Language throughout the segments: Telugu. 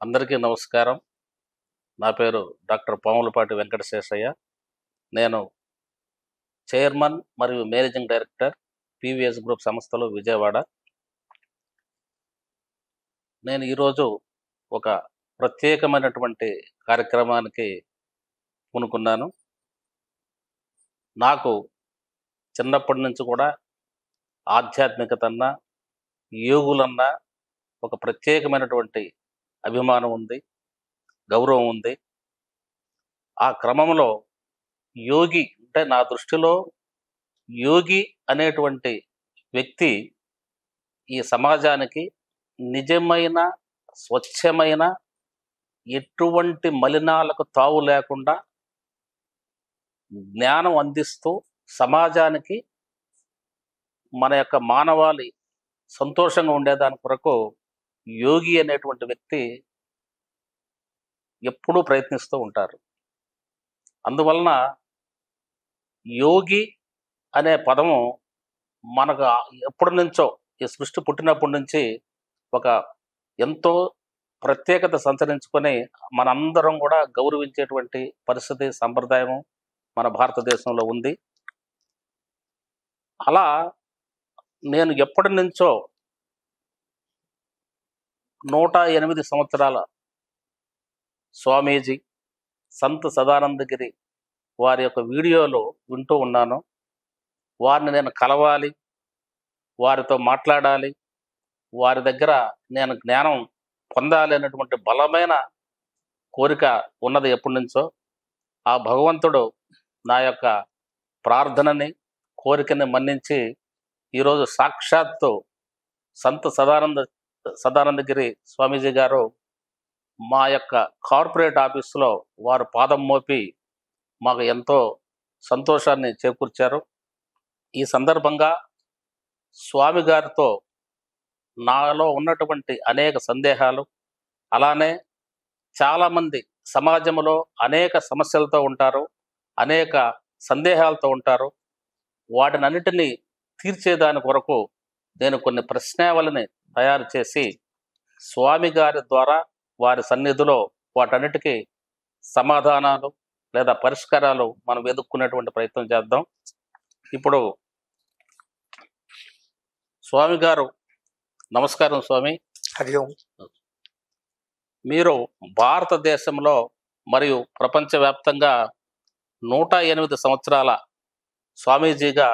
అందరికీ నమస్కారం. నా పేరు డాక్టర్ పాములపాటి వెంకట శేషయ్య. నేను చైర్మన్ మరియు మేనేజింగ్ డైరెక్టర్ పీవీఎస్ గ్రూప్ సంస్థలు విజయవాడ. నేను ఈరోజు ఒక ప్రత్యేకమైనటువంటి కార్యక్రమానికి పూనుకున్నాను. నాకు చిన్నప్పటి నుంచి కూడా ఆధ్యాత్మికతన్నా, యోగులన్నా ఒక ప్రత్యేకమైనటువంటి అభిమానం ఉంది, గౌరవం ఉంది. ఆ క్రమంలో యోగి అంటే నా దృష్టిలో యోగి అనేటువంటి వ్యక్తి ఈ సమాజానికి నిజమైన, స్వచ్ఛమైన, ఎటువంటి మలినాలకు తావు లేకుండా జ్ఞానం అందిస్తూ సమాజానికి మన యొక్క మానవాళి సంతోషంగా ఉండేదాని కొరకు యోగి అనేటువంటి వ్యక్తి ఎప్పుడూ ప్రయత్నిస్తూ ఉంటారు. అందువలన యోగి అనే పదము మనకు ఎప్పటి నుంచో ఈ సృష్టి పుట్టినప్పటి నుంచి ఒక ఎంతో ప్రత్యేకత సంతరించుకొని మనందరం కూడా గౌరవించేటువంటి పరిస్థితి, సంప్రదాయం మన భారతదేశంలో ఉంది. అలా నేను ఎప్పటి నుంచో 108 సంవత్సరాల స్వామీజీ సంత్ సదానందగిరి వారి యొక్క వీడియోలు వింటూ ఉన్నాను. వారిని నేను కలవాలి, వారితో మాట్లాడాలి, వారి దగ్గర నేను జ్ఞానం పొందాలి అనేటువంటి బలమైన కోరిక ఉన్నది ఎప్పటి నుంచో. ఆ భగవంతుడు నా యొక్క ప్రార్థనని, కోరికని మన్నించి ఈరోజు సాక్షాత్తు సంత్ సదానందగిరి స్వామీజీ గారు మా యొక్క కార్పొరేట్ ఆఫీసులో వారు పాదం మోపి మాకు ఎంతో సంతోషాన్ని చేకూర్చారు. ఈ సందర్భంగా స్వామి గారితో నాలో ఉన్నటువంటి అనేక సందేహాలు, అలానే చాలామంది సమాజంలో అనేక సమస్యలతో ఉంటారు, అనేక సందేహాలతో ఉంటారు. వాటినన్నిటినీ తీర్చేదాని కొరకు నేను కొన్ని ప్రశ్నావళిని తయారు చేసి స్వామి గారి ద్వారా వారి సన్నిధిలో వాటన్నిటికీ సమాధానాలు లేదా పరిష్కారాలు మనం వెతుక్కునేటువంటి ప్రయత్నం చేద్దాం. ఇప్పుడు స్వామి గారు, నమస్కారం స్వామి. హరి ఓం. మీరు భారతదేశంలో మరియు ప్రపంచవ్యాప్తంగా 108 సంవత్సరాల స్వామీజీగా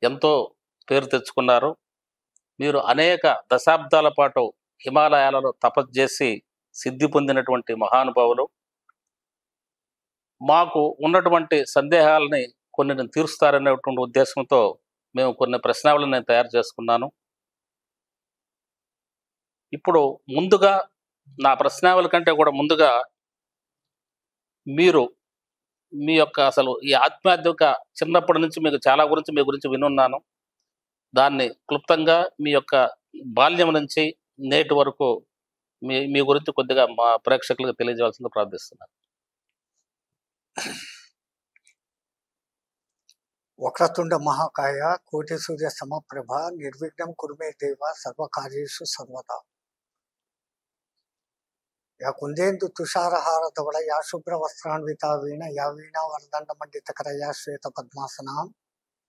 ఎంతో పేరు తెచ్చుకున్నారు. మీరు అనేక దశాబ్దాల పాటు హిమాలయాలలో తపస్సు చేసి సిద్ధి పొందినటువంటి మహానుభావులు. మాకు ఉన్నటువంటి సందేహాలని కొన్ని తీరుస్తారనేటువంటి ఉద్దేశంతో మేము కొన్ని ప్రశ్నలను నేను తయారు చేసుకున్నాను. ఇప్పుడు ముందుగా నా ప్రశ్నావళి కంటే కూడా ముందుగా మీరు మీ యొక్క అసలు ఈ ఆధ్యాత్మిక చిన్నప్పటి నుంచి మీకు చాలా గురించి మీ గురించి వినున్నాను. దాన్ని క్లుప్తంగా మీ యొక్క బాల్యం నుంచి నేటి వరకు మీ గురించి కొద్దిగా మా ప్రేక్షకులకు తెలియజేయాల్సిందిగా ప్రార్థిస్తున్నాను. వక్రతుండ మహాకాయ కోటి సూర్య సమప్రభ నిర్విఘ్నం కురుమే దేవ సర్వకార్యేషు సర్వదా. యా కుందేందు తుషారహార ధవళ యా శుభ్ర వస్త్రాన్విత వీణ యా వీణా వరదండ మండితకర యా శ్వేత పద్మాసనాం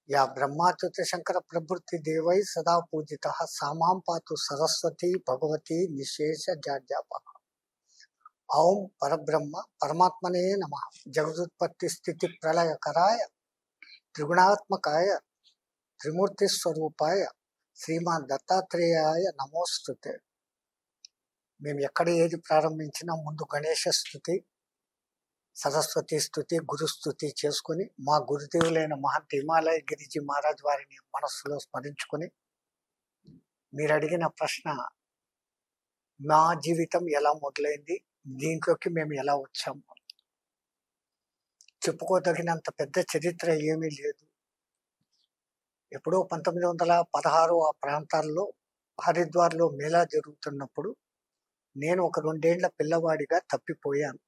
యా బ్రహ్మాచ్యుత శంకర ప్రభృతి దేవై సదా పూజిత సామాం పాతు సరస్వతి భగవతి నిశేష జాడ్యాప. ఓం పరబ్రహ్మ పరమాత్మనే నమః. జగదుత్పత్తి స్థితి ప్రళయకరాయ త్రిగుణాత్మకాయ త్రిమూర్తి స్వరూపాయ శ్రీమాన్ దత్తాత్రేయాయ నమోస్తుతే. మేము ఎక్కడ ఏది ప్రారంభించినా ముందు గణేశ స్తుతి, సరస్వతి స్తుతి, గురుస్తుతి చేసుకుని మా గురుదేవులైన మహంత హిమాలయ గిరిజీ మహారాజ్ వారిని మనస్సులో స్మరించుకొని మీరు అడిగిన ప్రశ్న, మా జీవితం ఎలా మొదలైంది, దీంట్లోకి మేము ఎలా వచ్చాము, చెప్పుకోదగినంత పెద్ద చరిత్ర ఏమీ లేదు. ఎప్పుడో 1916 ఆ ప్రాంతాల్లో హరిద్వార్లో మేళా జరుగుతున్నప్పుడు నేను ఒక 2 ఏళ్ల పిల్లవాడిగా తప్పిపోయాను.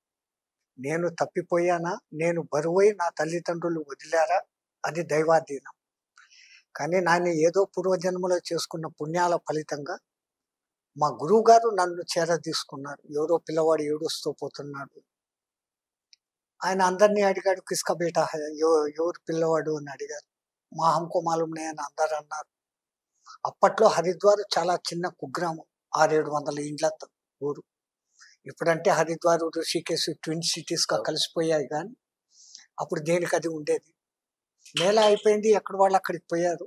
నేను తప్పిపోయానా, నేను బరువై నా తల్లిదండ్రులు వదిలారా, అది దైవాధీనం. కానీ నాన్న ఏదో పూర్వజన్మలో చేసుకున్న పుణ్యాల ఫలితంగా మా గురువు గారు నన్ను తీసుకున్నారు. ఎవరో పిల్లవాడు ఏడుస్తూ పోతున్నాడు. ఆయన అందరినీ అడిగాడు, కిస్కా బేటా హై, ఎవరు పిల్లవాడు అని అడిగారు. మా హంకో మాలూమ్ నే అని అందరు అన్నారు. అప్పట్లో హరిద్వార్ చాలా చిన్న కుగ్రామం, 600-700 ఇండ్లతో ఊరు. ఇప్పుడంటే హరిద్వార్, ఋషికేశ్ ట్విన్ సిటీస్ గా కలిసిపోయాయి, కానీ అప్పుడు దేనికి అది ఉండేది. నేల అయిపోయింది, ఎక్కడ వాళ్ళు అక్కడికి పోయారు.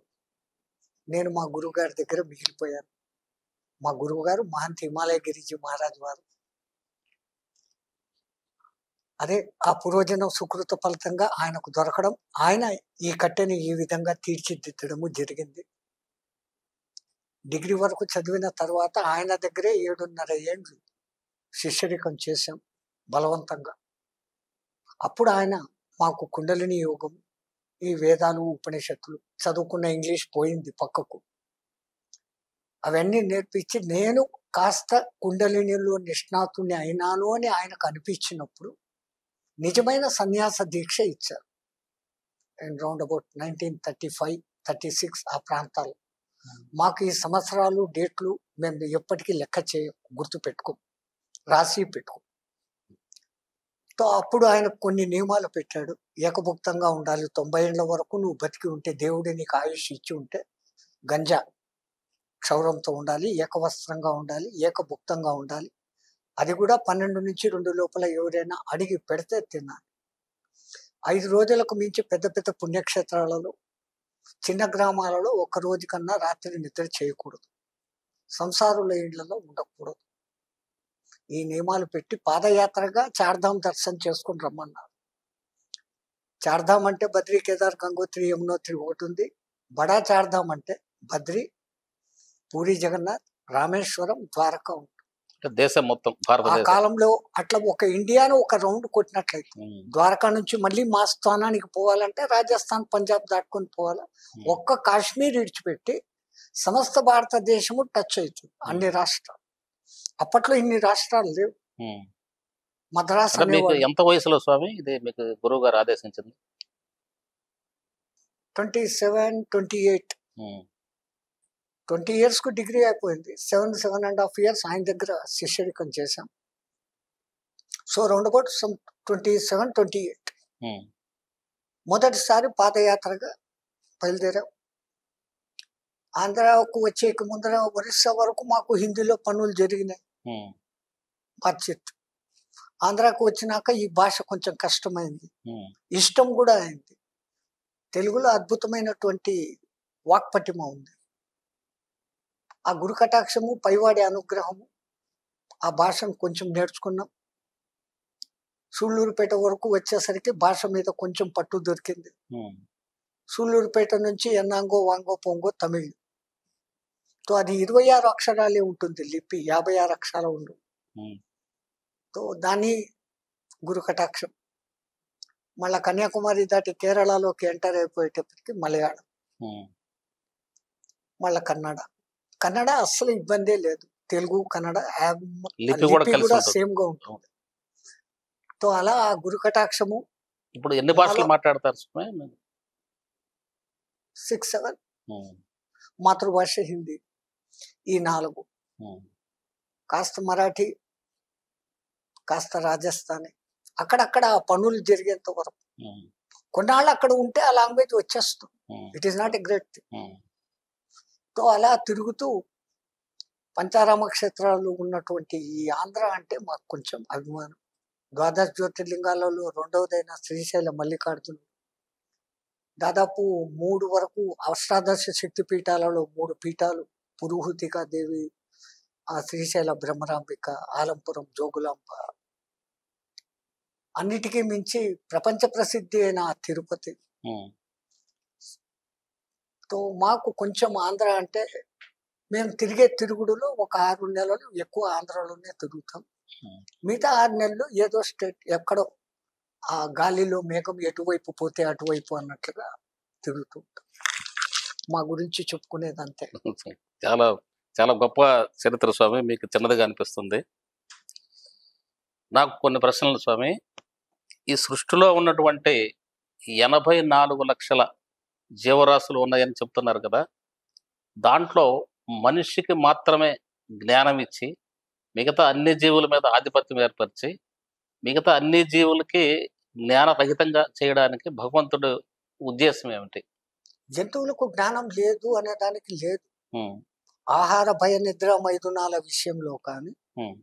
నేను మా గురువు గారి దగ్గర మిగిలిపోయాను. మా గురువు గారు మహంత్ హిమాలయ గిరిజీ మహారాజ్ వారు. అదే ఆ పూర్వజనం సుకృత ఫలితంగా ఆయనకు దొరకడం, ఆయన ఈ కట్టెని ఈ విధంగా తీర్చిదిద్దడము జరిగింది. డిగ్రీ వరకు చదివిన తర్వాత ఆయన దగ్గరే 7.5 ఏళ్ళు శిష్యరికం చేశాం బలవంతంగా. అప్పుడు ఆయన మాకు కుండలిని యోగం, ఈ వేదాలు, ఉపనిషత్తులు, చదువుకున్న ఇంగ్లీష్ పోయింది పక్కకు, అవన్నీ నేర్పించి నేను కాస్త కుండలినిలో నిష్ణాతుని అయినాను అని ఆయనకు అనిపించినప్పుడు నిజమైన సన్యాస దీక్ష ఇచ్చారు. అండ్ రౌండ్ అబౌట్ 1935-36 ఆ ప్రాంతాలు. మాకు ఈ సంవత్సరాలు, డేట్లు మేము ఎప్పటికీ లెక్క గుర్తు పెట్టుకో, రాసి పెట్టుకో. తో అప్పుడు ఆయన కొన్ని నియమాలు పెట్టాడు. ఏకభుక్తంగా ఉండాలి, 90 ఏళ్ల వరకు నువ్వు బతికి ఉంటే, దేవుడి నీకు ఆయుష్ ఇచ్చి ఉంటే, గంజా క్షౌరంతో ఉండాలి, ఏకవస్త్రంగా ఉండాలి, ఏకభుక్తంగా ఉండాలి. అది కూడా 12 నుంచి 2 లోపల ఎవరైనా అడిగి పెడితే తిన్నాను. 5 రోజులకు మించి పెద్ద పెద్ద పుణ్యక్షేత్రాలలో, చిన్న గ్రామాలలో 1 రోజు కన్నా రాత్రి నిద్ర చేయకూడదు. సంసారుల ఇళ్లలో ఉండకూడదు. ఈ నియమాలు పెట్టి పాదయాత్రగా చార్ధామ్ దర్శనం చేసుకుని రమ్మన్నారు. చార్ధామ్ అంటే బద్రీ, కేదార్, గంగోత్రి, యమునోత్రి ఒకటి ఉంది. బడా చార్ధామ్ అంటే బద్రీ, పూరి జగన్నాథ్, రామేశ్వరం, ద్వారకా ఉంటుంది. దేశం మొత్తం ఆ కాలంలో అట్లా ఒక ఇండియాను ఒక రౌండ్ కొట్టినట్లయితే, ద్వారకా నుంచి మళ్ళీ మా స్థానానికి పోవాలంటే రాజస్థాన్, పంజాబ్ దాటుకొని పోవాలి. ఒక్క కాశ్మీర్ విడిచిపెట్టి సమస్త భారతదేశము టచ్ అవుతుంది, అన్ని రాష్ట్రాలు. అప్పట్లో ఇన్ని రాష్ట్రాలు లేవు. మద్రాసు ఎంత వయసులో స్వామి ఇది మీకు గురువు గారు ఆదేశించింది? 27-28. 20 years కు డిగ్రీ అయిపోయింది. 7.5 years ఆయన దగ్గర శిష్యరికం చేశాం. సో రౌండ్ అబౌట్ 27-28 మొదటిసారి పాదయాత్రగా బయలుదేరాం. ఆంధ్రాకు వచ్చే ముందర ఒరిస్సా వరకు మాకు హిందీలో పనులు జరిగినాయి, బాధ్యత. ఆంధ్రాకు వచ్చినాక ఈ భాష కొంచెం కష్టమైంది, ఇష్టం కూడా అయింది. తెలుగులో అద్భుతమైనటువంటి వాక్పటిమ ఉంది. ఆ గురు కటాక్షము, పైవాడి అనుగ్రహము, ఆ భాషను కొంచెం నేర్చుకున్నాం. సూళ్ళూరుపేట వరకు వచ్చేసరికి భాష మీద కొంచెం పట్టు దొరికింది. సూళ్ళూరుపేట నుంచి ఎన్నాంగో, వాంగో, పొంగో తమిళ్. తో అది 26 అక్షరాలే ఉంటుంది లిపి, 56 అక్షరాలు ఉండు. తో దాని గురు కటాక్షం. మళ్ళా కన్యాకుమారి దాటి కేరళలోకి ఎంటర్ అయిపోయేటప్పటికి మలయాళం, మళ్ళా కన్నడ అస్సలు ఇబ్బందే లేదు. తెలుగు, కన్నడ లిపి కూడా సేమ్ గా ఉంటుంది. తో అలా ఆ గురు కటాక్షము. ఇప్పుడు ఎన్ని భాషలు మాట్లాడతారు? 6-7. మాతృభాష హిందీ, ఈ 4. కాస్త మరాఠీ, కాస్త రాజస్థానీ, అక్కడక్కడ ఆ పనులు జరిగేంత వరకు. కొన్నాళ్ళు అక్కడ ఉంటే ఆ లాంగ్వేజ్ వచ్చేస్తుంది. It is not a great thing. తో అలా తిరుగుతూ పంచారామ క్షేత్రాలు ఉన్నటువంటి ఈ ఆంధ్ర అంటే మాకు కొంచెం అభిమానం. ద్వాదశ జ్యోతిర్లింగాలలో రెండవదైన శ్రీశైల మల్లికార్జునుడు, దాదాపు 3 వరకు అష్టాదశ శక్తి పీఠాలలో 3 పీఠాలు, పురుహూతికా దేవి, ఆ శ్రీశైల బ్రహ్మరాంబిక, ఆలంపురం జోగులాంబ, అన్నిటికీ మించి ప్రపంచ ప్రసిద్ధి అయిన తిరుపతి. తో మాకు కొంచెం ఆంధ్ర అంటే, మేము తిరిగే తిరుగుడులో ఒక 6 నెలలు ఎక్కువ ఆంధ్రలోనే తిరుగుతాం. మిగతా 6 నెలలు ఏదో స్టేట్, ఎక్కడో ఆ గాలిలో మేఘం ఎటువైపు పోతే అటువైపు అన్నట్లుగా తిరుగుతూ ఉంటాం. మా గురించి చెప్పుకునేది అంతే. చాలా చాలా గొప్ప చరిత్ర స్వామి, మీకు చిన్నదిగా అనిపిస్తుంది. నాకు కొన్ని ప్రశ్నలు స్వామి. ఈ సృష్టిలో ఉన్నటువంటి 84 లక్షల జీవరాశులు ఉన్నాయని చెప్తున్నారు కదా, దాంట్లో మనిషికి మాత్రమే జ్ఞానం ఇచ్చి మిగతా అన్ని జీవుల మీద ఆధిపత్యం ఏర్పరిచి మిగతా అన్ని జీవులకి జ్ఞానరహితంగా చేయడానికి భగవంతుడు ఉద్దేశం ఏమిటి? జంతువులకు జ్ఞానం లేదు అనే దానికి లేదు. ఉమ్, ఆహార భయ నిద్ర మైథునాల విషయంలో కానీ ఉమ్,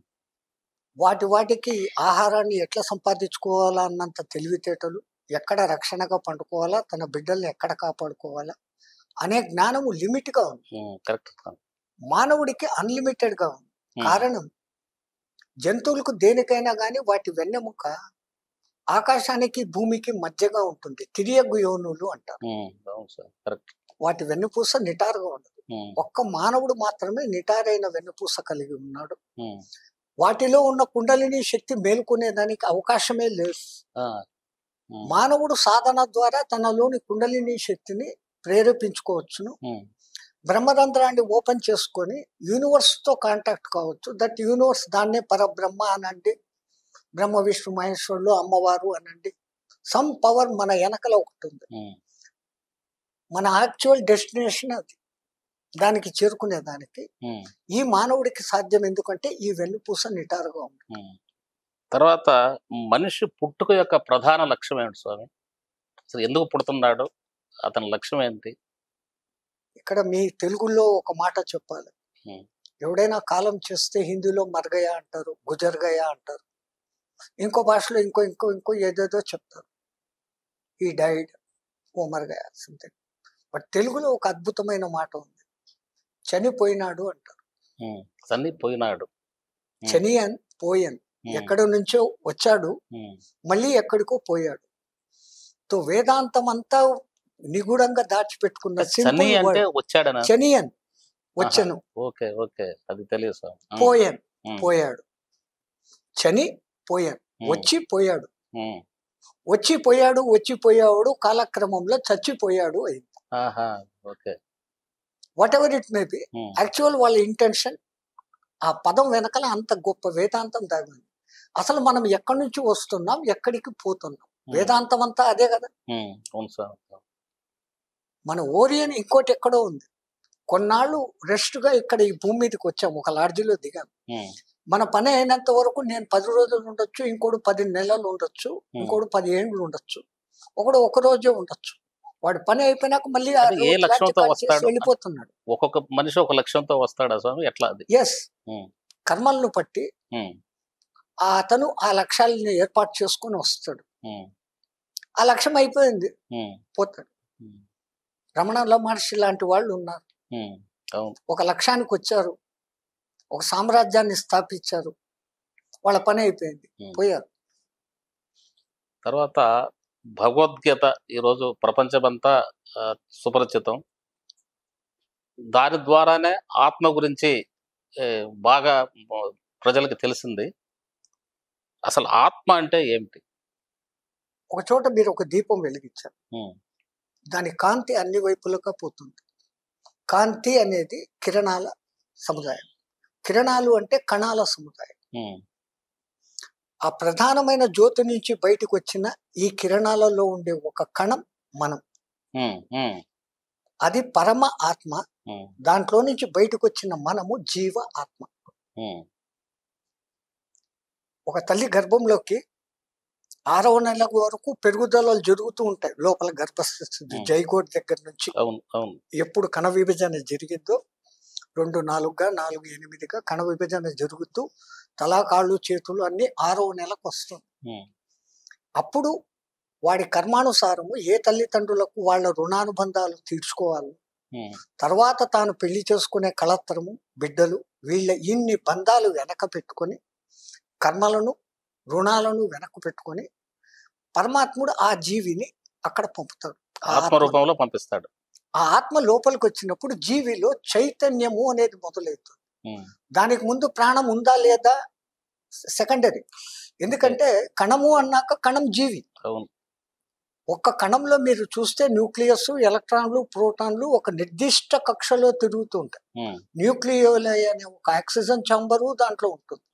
వాటికి ఆహారాన్ని ఎట్లా సంపాదించుకోవాలా అన్నంత తెలివితేటలు, ఎక్కడ రక్షణగా పండుకోవాలా, తన బిడ్డల్ని ఎక్కడ కాపాడుకోవాలా అనే జ్ఞానము లిమిట్ గా ఉంది. కరెక్ట్. మానవుడికి అన్లిమిటెడ్ గా ఉంది. కారణం, జంతువులకు దేనికైనా కానీ వాటి వెన్నెముక ఆకాశానికి భూమికి మధ్యగా ఉంటుంది. తిరియగు యోనులు అంటారు. వాటి వెన్నుపూస నిటారుగా ఉండదు. ఒక్క మానవుడు మాత్రమే నిటారైన వెన్నుపూస కలిగి ఉన్నాడు. వాటిలో ఉన్న కుండలిని శక్తి మేల్కొనేదానికి అవకాశమే లేదు. మానవుడు సాధన ద్వారా తనలోని కుండలిని శక్తిని ప్రేరేపించుకోవచ్చును. బ్రహ్మరంధ్రాన్ని ఓపెన్ చేసుకొని యూనివర్స్ తో కాంటాక్ట్ కావచ్చు. దట్ యూనివర్స్ దాన్నే పరబ్రహ్మ అనండి, బ్రహ్మ విష్ణు మహేశ్వరులు, అమ్మవారు అనండి. సమ్ పవర్ మన వెనకలో ఒకటి ఉంది. మన యాక్చువల్ డెస్టినేషన్ అది. దానికి చేరుకునే దానికి ఈ మానవుడికి సాధ్యం. ఎందుకంటే ఈ వెన్నుపూస నిటారుగా ఉంది. తర్వాత మనిషి పుట్టుక యొక్క ప్రధాన లక్ష్యం ఏమిటి స్వామి? అసలు ఎందుకు పుడుతున్నాడు? అతని లక్ష్యం ఏంటి? ఇక్కడ మీ తెలుగులో ఒక మాట చెప్పాలి. ఎవడైనా కాలం చేస్తే హిందీలో మర్గయా అంటారు, గుజర్గయా అంటారు. ఇంకో భాషలో ఇంకో ఇంకో ఇంకో ఏదేదో చెప్తారు. ఈ డైడ్, ఓ మర్గయా సంథింగ్. బట్ తెలుగులో ఒక అద్భుతమైన మాట ఉంది, చనిపోయినాడు అంటారు. చనిపోయినాడు, చనియన్ పోయన్, ఎక్కడి నుంచో వచ్చాడు మళ్ళీ ఎక్కడికో పోయాడు. తో వేదాంతం అంతా నిగూఢంగా దాచిపెట్టుకున్న చనియన్ వచ్చను, అది తెలియదు. పోయన్ పోయాడు, చని పోయాడు, వచ్చి పోయాడు, వచ్చి పోయాడు, వచ్చిపోయాడు, కాలక్రమంలో చచ్చిపోయాడు అయింది. What ever it may B, actual వాళ్ళ ఇంటెన్షన్ ఆ పదం వెనకాల అంత గొప్ప వేదాంతం దాగింది. అసలు మనం ఎక్కడి నుంచి వస్తున్నాం, ఎక్కడికి పోతున్నాం, వేదాంతం అంతా అదే కదా. మన ఓరియన్ ఇంకోటి ఎక్కడో ఉంది. కొన్నాళ్ళు రెస్ట్ గా ఇక్కడ ఈ భూమి మీదకి వచ్చాము, ఒక లాడ్జిలో దిగాము. మన పని అయినంత వరకు నేను 10 రోజులు ఉండొచ్చు, ఇంకోటి 10 నెలలు ఉండొచ్చు, ఇంకోటి 10 ఏళ్ళు ఉండొచ్చు, ఒకడు ఒక రోజే ఉండొచ్చు. వాడి పని అయిపోయినాక మళ్ళీ వెళ్ళిపోతున్నాడు. ఒక్కొక్క మనిషి ఒక లక్ష్యంతో వస్తాడా స్వామి? ఎట్లా అది? ఎస్, కర్మలను బట్టి అతను ఆ లక్ష్యాలని ఏర్పాటు చేసుకొని వస్తాడు. ఆ లక్ష్యం అయిపోయింది, పోతాడు. రమణ మహర్షి లాంటి వాళ్ళు ఉన్నారు. ఒక లక్ష్యానికి వచ్చారు, ఒక సామ్రాజ్యాన్ని స్థాపించారు, వాళ్ళ పని అయిపోయింది, పోయారు. తర్వాత భగవద్గీత ఈరోజు ప్రపంచమంతా సుపరిచితం. దాని ద్వారానే ఆత్మ గురించి బాగా ప్రజలకు తెలిసింది. అసలు ఆత్మ అంటే ఏమిటి? ఒక చోట మీరు ఒక దీపం వెలిగించారు, దాని కాంతి అన్ని వైపులుగా పోతుంది. కాంతి అనేది కిరణాల సముదాయం, కిరణాలు అంటే కణాల సముదాయం. ఆ ప్రధానమైన జ్యోతి నుంచి బయటకు వచ్చిన ఈ కిరణాలలో ఉండే ఒక కణం మనం, అది పరమ ఆత్మ. దాంట్లో నుంచి బయటకు వచ్చిన మనము జీవ ఆత్మ. ఒక తల్లి గర్భంలోకి 6వ నెల వరకు పెరుగుదలలు జరుగుతూ ఉంటాయి లోపల గర్భస్థితి, జైగోట్ దగ్గర నుంచి. ఎప్పుడు కణ విభజన జరిగిందో 2 4గా 4 8గా కణ విభజన జరుగుతూ తలా కాళ్ళు చేతులు అన్ని 6వ నెలకు వస్తుంది. అప్పుడు వాడి కర్మానుసారము ఏ తల్లిదండ్రులకు వాళ్ళ రుణానుబంధాలు తీర్చుకోవాలి, తర్వాత తాను పెళ్లి చేసుకునే కళత్రము, బిడ్డలు, వీళ్ళ ఇన్ని బంధాలు వెనక పెట్టుకొని, కర్మలను రుణాలను వెనక్కు పెట్టుకొని పరమాత్ముడు ఆ జీవిని అక్కడ పంపుతాడు, ఆత్మ రూపంలో పంపిస్తాడు. ఆ ఆత్మ లోపలికి వచ్చినప్పుడు జీవిలో చైతన్యము అనేది మొదలవుతుంది. దానికి ముందు ప్రాణం ఉందా లేదా సెకండరీ. ఎందుకంటే కణము అన్నాక కణం జీవి. ఒక్క కణంలో మీరు చూస్తే న్యూక్లియస్, ఎలక్ట్రాన్లు, ప్రోటాన్లు ఒక నిర్దిష్ట కక్షలో తిరుగుతూ ఉంటాయి. న్యూక్లియోలై అనే ఒక ఆక్సిజన్ ఛాంబరు దాంట్లో ఉంటుంది.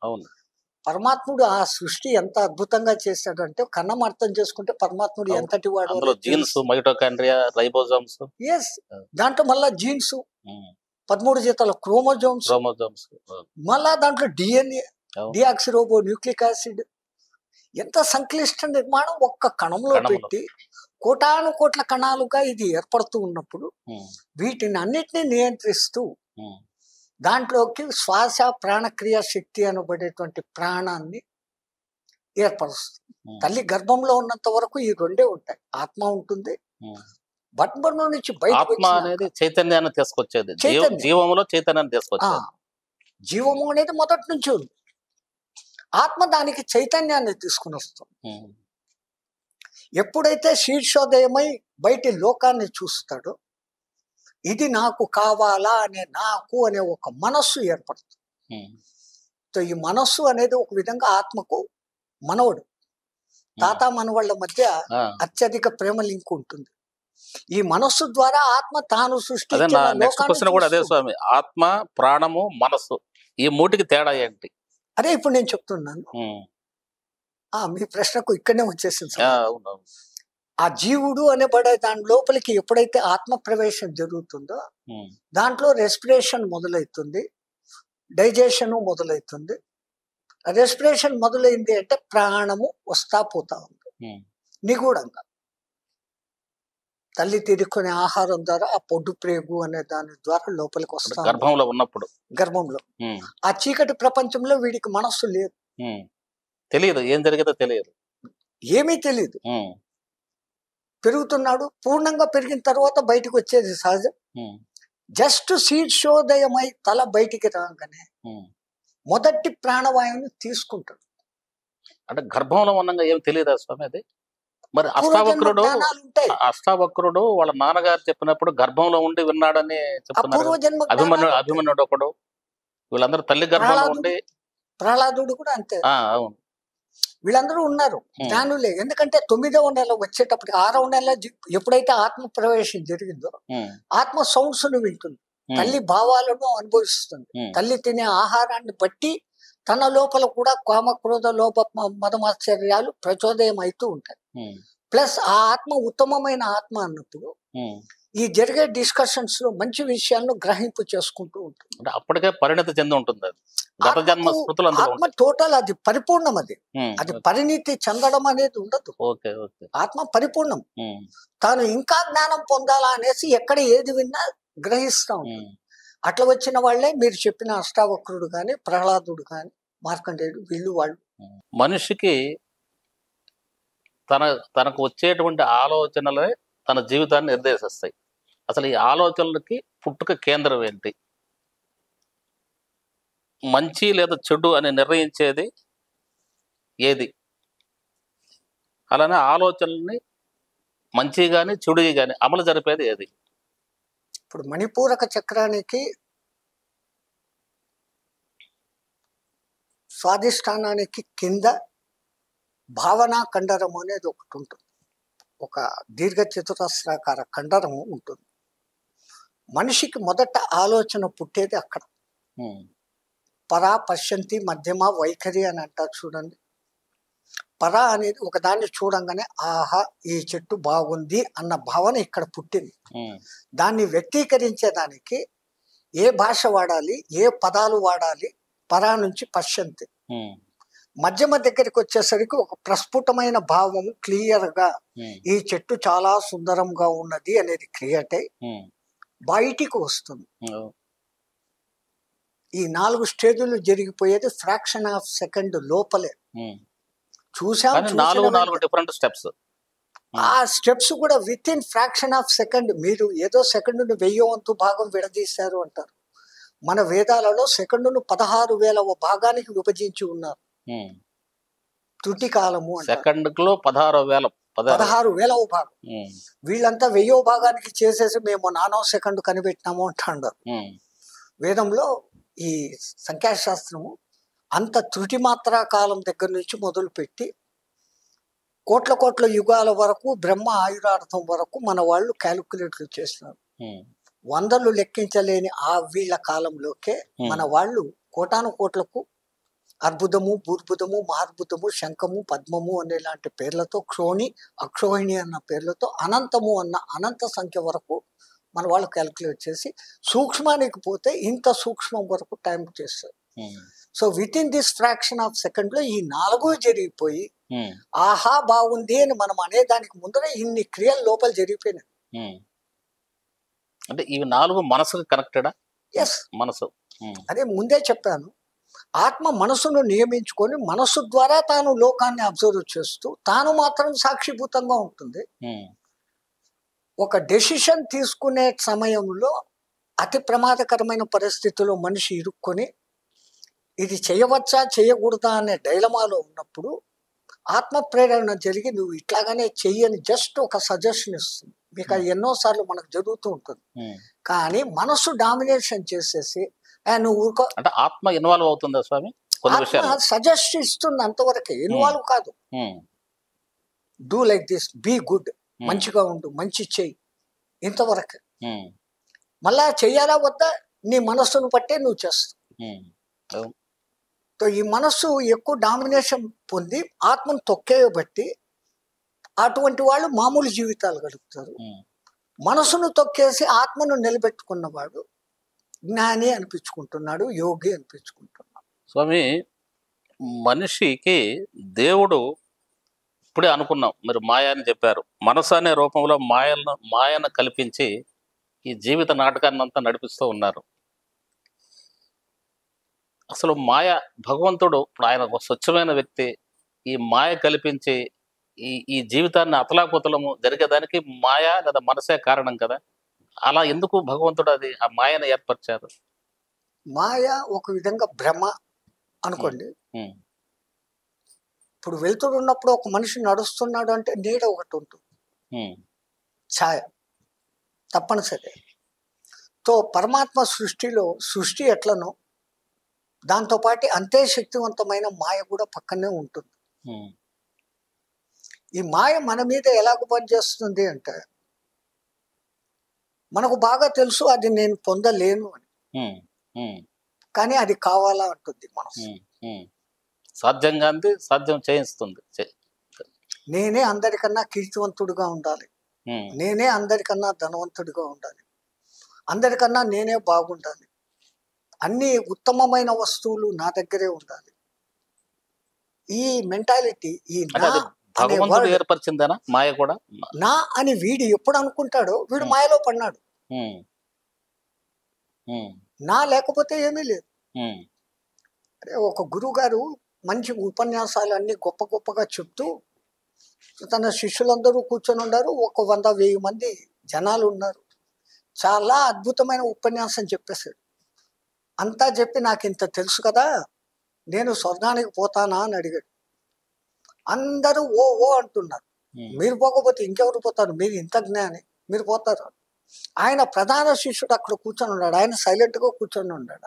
పరమాత్ముడు ఆ సృష్టి ఎంత అద్భుతంగా చేశాడంటే, కణం అర్థం చేసుకుంటే పరమాత్ముడు ఎంతటి వాడు. Jeans, mitochondria, ribosomes. ఎస్, దాంట్లో మళ్ళా జీన్స్, 13 జతల క్రోమోజోమ్స్, క్రోమోజోమ్స్. మళ్ళా దాంట్లో డిఎన్ఏ, అవును. డిఆక్సిరోబో న్యూక్లిక్ యాసిడ్, ఎంత సంక్లిష్ట నిర్మాణం ఒక్క కణంలో కణంలో. పెట్టి కోటాను కోట్ల కణాలుగా ఇది ఏర్పడుతూ ఉన్నప్పుడు వీటిని అన్నిటినీ నియంత్రిస్తూ దాంట్లోకి శ్వాస ప్రాణక్రియ శక్తి అనబడేటువంటి ప్రాణాన్ని ఏర్పరుస్తుంది. తల్లి గర్భంలో ఉన్నంత వరకు ఈ రెండే ఉంటాయి. ఆత్మ ఉంటుంది, బట్బర్మ నుంచి ఆత్మ అనేది చైతన్యాన్ని తీసుకొచ్చేది, చైతన్యం. జీవములో చైతన్యాన్ని తీసుకొచ్చేది. జీవము అనేది మొదటి నుంచి ఉంది. ఆత్మ దానికి చైతన్యాన్ని తీసుకుని వస్తుంది. ఎప్పుడైతే శీర్షోదయమై బయటి లోకాన్ని చూస్తాడో ఇది నాకు కావాలా అనే నాకు అనే ఒక మనస్సు ఏర్పడుతుంది. సో ఈ మనస్సు అనేది ఒక విధంగా ఆత్మకు మనవడు. తాత మనవాళ్ళ మధ్య అత్యధిక ప్రేమ లింక్ ఉంటుంది. ఈ మనస్సు ద్వారా ఆత్మ తాను సృష్టించిన నెక్స్ట్ క్వశ్చన్ కూడా అదే స్వామి. ఆత్మ, ప్రాణము, మనస్సు ఈ మూటికి తేడా ఏంటి? అదే ఇప్పుడు నేను చెప్తున్నాను. మీ ప్రశ్నకు ఇక్కడనే వచ్చేసింది. ఆ జీవుడు అనబడే దాని లోపలికి ఎప్పుడైతే ఆత్మ ప్రవేశం జరుగుతుందో దాంట్లో రెస్పిరేషన్ మొదలవుతుంది, డైజెషన్ మొదలవుతుంది. రెస్పిరేషన్ మొదలైంది అంటే ప్రాణము వస్తా పోతా ఉంది నిగూఢంగా. తల్లి తీరుకునే ఆహారం ద్వారా ఆ పొడ్డు ప్రేగు అనే దాని ద్వారా లోపలికి వస్తా గర్భంలో ఉన్నప్పుడు. గర్భంలో ఆ చీకటి ప్రపంచంలో వీడికి మనస్సు లేదు, తెలియదు, ఏం జరిగేదో తెలియదు, ఏమీ తెలియదు. పెరుగుతున్నాడు, పూర్ణంగా పెరిగిన తర్వాత బయటకు వచ్చేది సహజం. జస్ట్ శీర్షోదయమై తల బయటికి రాగానే మొదటి ప్రాణవాయువుని తీసుకుంటాడు. అంటే గర్భంలో ఉన్నంగా ఏమి తెలియదా స్వామి అది? మరి అష్టావక్రుడు వాళ్ళ నాన్నగారు చెప్పినప్పుడు గర్భంలో ఉండి విన్నాడని చెప్తున్నారు. అభిమన్యుడు ఒకడు, వీళ్ళందరూ తల్లి గర్భంలో ఉండి. ప్రహ్లాదుడు కూడా అంతే. అవును, వీళ్ళందరూ ఉన్నారు జ్ఞానులే. ఎందుకంటే 9వ నెల వచ్చేటప్పటికి 6వ నెల ఎప్పుడైతే ఆత్మ ప్రవేశం జరిగిందో ఆత్మ సౌండ్స్ ను వింటుంది, తల్లి భావాలను అనుభవిస్తుంది. తల్లి తినే ఆహారాన్ని బట్టి తన లోపల కూడా కామ క్రోధ లోప మదమాశ్చర్యాలు ప్రచోదయం అవుతూ ఉంటాయి. ప్లస్ ఆ ఆత్మ ఉత్తమమైన ఆత్మ అన్నప్పుడు ఈ జరిగే డిస్కషన్స్ లో మంచి విషయాలను గ్రహింపు చేసుకుంటూ ఉంటుంది. అప్పటికే పరిణతి చెంది ఉంటుంది. ఆత్మ టోటల్ అది పరిపూర్ణం. అది పరిణితి చెందడం అనేది ఉండదు. ఆత్మ పరిపూర్ణం. తాను ఇంకా జ్ఞానం పొందాలా అనేసి ఎక్కడ ఏది విన్నా గ్రహిస్తా ఉంటుంది. అట్లా వచ్చిన వాళ్ళే మీరు చెప్పిన అష్టావక్రుడు గాని, ప్రహ్లాదుడు గాని, మార్కండేయుడు, వీళ్ళు వాళ్ళు. మనిషికి తనకు వచ్చేటువంటి ఆలోచనలే తన జీవితాన్ని నిర్దేశిస్తాయి. అసలు ఈ ఆలోచనలకి పుట్టుక కేంద్రం ఏంటి? మంచి లేదా చెడు అని నిర్ణయించేది ఏది? అలానే ఆలోచనల్ని మంచి గాని చెడు గాని అమలు జరిపేది ఏది? ఇప్పుడు మణిపూరక చక్రానికి స్వాధిష్టానానికి కింద భావనా కండరం అనేది ఒకటి ఉంటుంది. ఒక దీర్ఘ చతురస్రాకార కండరము ఉంటుంది. మనిషికి మొదట ఆలోచన పుట్టేది అక్కడ. పరా, పశ్యంతి, మధ్యమ, వైఖరి అని అంటారు చూడండి. పరా అనేది ఒకదాన్ని చూడంగానే ఆహా ఈ చెట్టు బాగుంది అన్న భావన ఇక్కడ పుట్టింది. దాన్ని వ్యక్తీకరించేదానికి ఏ భాష వాడాలి, ఏ పదాలు వాడాలి, పరా నుంచి పశ్యంతి. మధ్యమ దగ్గరికి వచ్చేసరికి ఒక ప్రస్ఫుటమైన భావము క్లియర్ గా ఈ చెట్టు చాలా సుందరంగా ఉన్నది అనేది క్రియేట్ అయి బయటికి వస్తుంది. ఈ 4 స్టేజులు జరిగిపోయేది ఫ్రాక్షన్ ఆఫ్ సెకండ్ లోపలే. చూసాం, డిఫరెంట్ స్టెప్స్. ఆ స్టెప్స్ కూడా with in fraction of second. మీరు ఏదో సెకండ్ 1000వ వంతు భాగం విడదీశారు అంటారు. మన వేదాలలో సెకండును 16,000వ భాగానికి విభజించి ఉన్నారు. త్రుటి కాలము సెకండ్లో 16,000వ భాగం. వీళ్ళంతా 1000వ భాగానికి చేసేసి మేము 4వ సెకండ్ కనిపెట్టినాము అంటారు. వేదంలో ఈ సంఖ్యాశాస్త్రము అంత త్రుటి మాత్రా కాలం దగ్గర నుంచి మొదలుపెట్టి కోట్ల కోట్ల యుగాల వరకు, బ్రహ్మ ఆయురార్థం వరకు మన వాళ్ళు క్యాలిక్యులేట్లు చేస్తున్నారు. 100లు లెక్కించలేని ఆ వీళ్ళ కాలంలోకే మన వాళ్ళు కోటాను కోట్లకు అర్బుదము, బూర్బుదము, మహార్బుదము, శంఖము, పద్మము అనేలాంటి పేర్లతో, క్షోణి, అక్షోహిణి అన్న పేర్లతో, అనంతము అన్న అనంత సంఖ్య వరకు మన వాళ్ళు క్యాలిక్యులేట్ చేసి సూక్ష్మానికి పోతే ఇంత సూక్ష్మం వరకు టైం చేస్తారు. So with in this fraction of second లో ఈ 4 జరిగిపోయి ఆహా బాగుంది అని మనం అనేదానికి ముందర ఇన్ని క్రియలు లోపల జరిగిపోయినాయి. అంటే ఇవి 4 మనసుకు కనెక్టెడా? ఎస్, మనసు. అదే ముందే చెప్పాను. ఆత్మ మనసును నియమించుకొని మనసు ద్వారా తాను లోకాన్ని అబ్జర్వ్ చేస్తూ తాను మాత్రం సాక్షిభూతంగా ఉంటుంది. ఒక డెసిషన్ తీసుకునే సమయంలో అతి ప్రమాదకరమైన పరిస్థితిలో మనిషి ఇరుక్కొని ఇది చేయవచ్చా చేయకూడదా అనే డైలమాలో ఉన్నప్పుడు ఆత్మ ప్రేరణ జరిగి నువ్వు ఇట్లాగానే చెయ్యని జస్ట్ ఒక సజెషన్ ఇస్తుంది. మీకు అది ఎన్నోసార్లు మనకు జరుగుతూ ఉంటుంది. కానీ మనసు డామినేషన్ చేసేసి నువ్వు అంటే ఆత్మ ఇన్వాల్వ్ అవుతుందా స్వామి? సజెస్ట్ ఇస్తుంది అంతవరకే, ఇన్వాల్వ్ కాదు. Do like this, be good, మంచిగా ఉండు, మంచి చెయ్యి, ఇంతవరకు. మళ్ళా చెయ్యాలా వద్దా నీ మనస్సును బట్టే నువ్వు చేస్తావు. ఈ మనస్సు ఎక్కువ డామినేషన్ పొంది ఆత్మను తొక్కేయబట్టి అటువంటి వాళ్ళు మామూలు జీవితాలు గడుపుతారు. మనసును తొక్కేసి ఆత్మను నిలబెట్టుకున్నవాడు జ్ఞాని అనిపించుకుంటున్నాడు, యోగి అనిపించుకుంటున్నాడు. స్వామి, మనిషికి దేవుడు ఇప్పుడే అనుకున్నాం, మీరు మాయ అని చెప్పారు. మనసు అనే రూపంలో మాయను కల్పించి ఈ జీవిత నాటకాన్ని అంతా నడిపిస్తూ ఉన్నారు. అసలు మాయ భగవంతుడు ఇప్పుడు ఆయన ఒక స్వచ్ఛమైన వ్యక్తి. ఈ మాయ కల్పించి ఈ జీవితాన్ని అతలాకుతలము జరిగేదానికి మాయ లేదా మనసే కారణం కదా. అలా ఎందుకు భగవంతుడు ఆ మాయను ఏర్పరిచారు? మాయ ఒక విధంగా భ్రమ అనుకోండి. ఇప్పుడు వెళ్తున్నప్పుడు ఒక మనిషి నడుస్తున్నాడు అంటే నీడ ఒకటి ఉంటుంది, ఛాయ తప్పనిసరి. పరమాత్మ సృష్టి ఎట్లనో దాంతోపాటు అంతే శక్తివంతమైన మాయ కూడా పక్కనే ఉంటుంది. ఈ మాయ మన మీద ఎలాగ పనిచేస్తుంది అంటే మనకు బాగా తెలుసు అది నేను పొందలేను అని, కానీ అది కావాలా అంటుంది మనసు. సాధ్యంగా సాధ్యం చేయిస్తుంది. నేనే అందరికన్నా కీర్తివంతుడిగా ఉండాలి, నేనే అందరికన్నా ధనవంతుడిగా ఉండాలి, అందరికన్నా నేనే బాగుండాలి, అన్ని ఉత్తమమైన వస్తువులు నా దగ్గరే ఉండాలి. ఈ మెంటాలిటీ, ఈ భగవంతుడు ఏర్పరిచిందేనా మాయ కూడా? నా అని వీడు ఎప్పుడు అనుకుంటాడో వీడు మాయలో పడినాడు. నా లేకపోతే ఏమీ లేదు. ఒక గురువు గారు మంచి ఉపన్యాసాలు అన్ని గొప్ప గొప్పగా చెప్తూ తన శిష్యులందరూ కూర్చొని ఉన్నారు. 100-1000 మంది జనాలు ఉన్నారు. చాలా అద్భుతమైన ఉపన్యాసం చెప్పేశాడు. అంతా చెప్పి నాకు ఇంత తెలుసు కదా, నేను స్వర్గానికి పోతానా అని అడిగాడు. అందరూ ఓ ఓ అంటున్నారు. మీరు పోకపోతే ఇంకెవరు పోతారు, మీరు ఇంత జ్ఞాని, మీరు పోతారు. ఆయన ప్రధాన శిష్యుడు అక్కడ కూర్చొని ఉన్నాడు. ఆయన సైలెంట్ గా కూర్చొని ఉన్నాడు.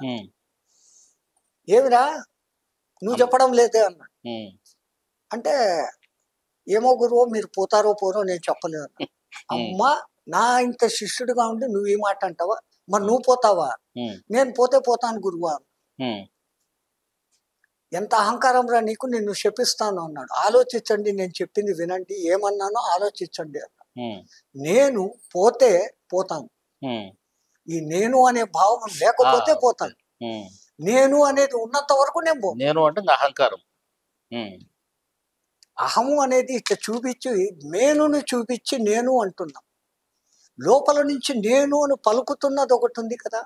ఏమిరా నువ్వు చెప్పడం లేదే అన్నాడు. అంటే ఏమో గురువు, మీరు పోతారో పోరో నేను చెప్పలేదు అన్నాడు. అమ్మా, నా ఇంత శిష్యుడిగా ఉండి నువ్వు ఈ మాట అంటావా? మరి నువ్వు పోతావా? నేను పోతాను గురువా. ఎంత అహంకారం రా నీకు, నిన్ను శపిస్తాను అన్నాడు. ఆలోచించండి, నేను చెప్పింది వినండి, ఏమన్నానో ఆలోచించండి అన్నాడు. నేను పోతాను, ఈ నేను అనే భావం లేకపోతే పోతాను. నేను అనేది ఉన్నంత వరకు నేను అంటే అహంకారం. అహము అనేది ఇట్లా చూపించి నేనుని చూపించి నేను అంటున్నాం. లోపల నుంచి నేను అని పలుకుతున్నది ఒకటి ఉంది కదా,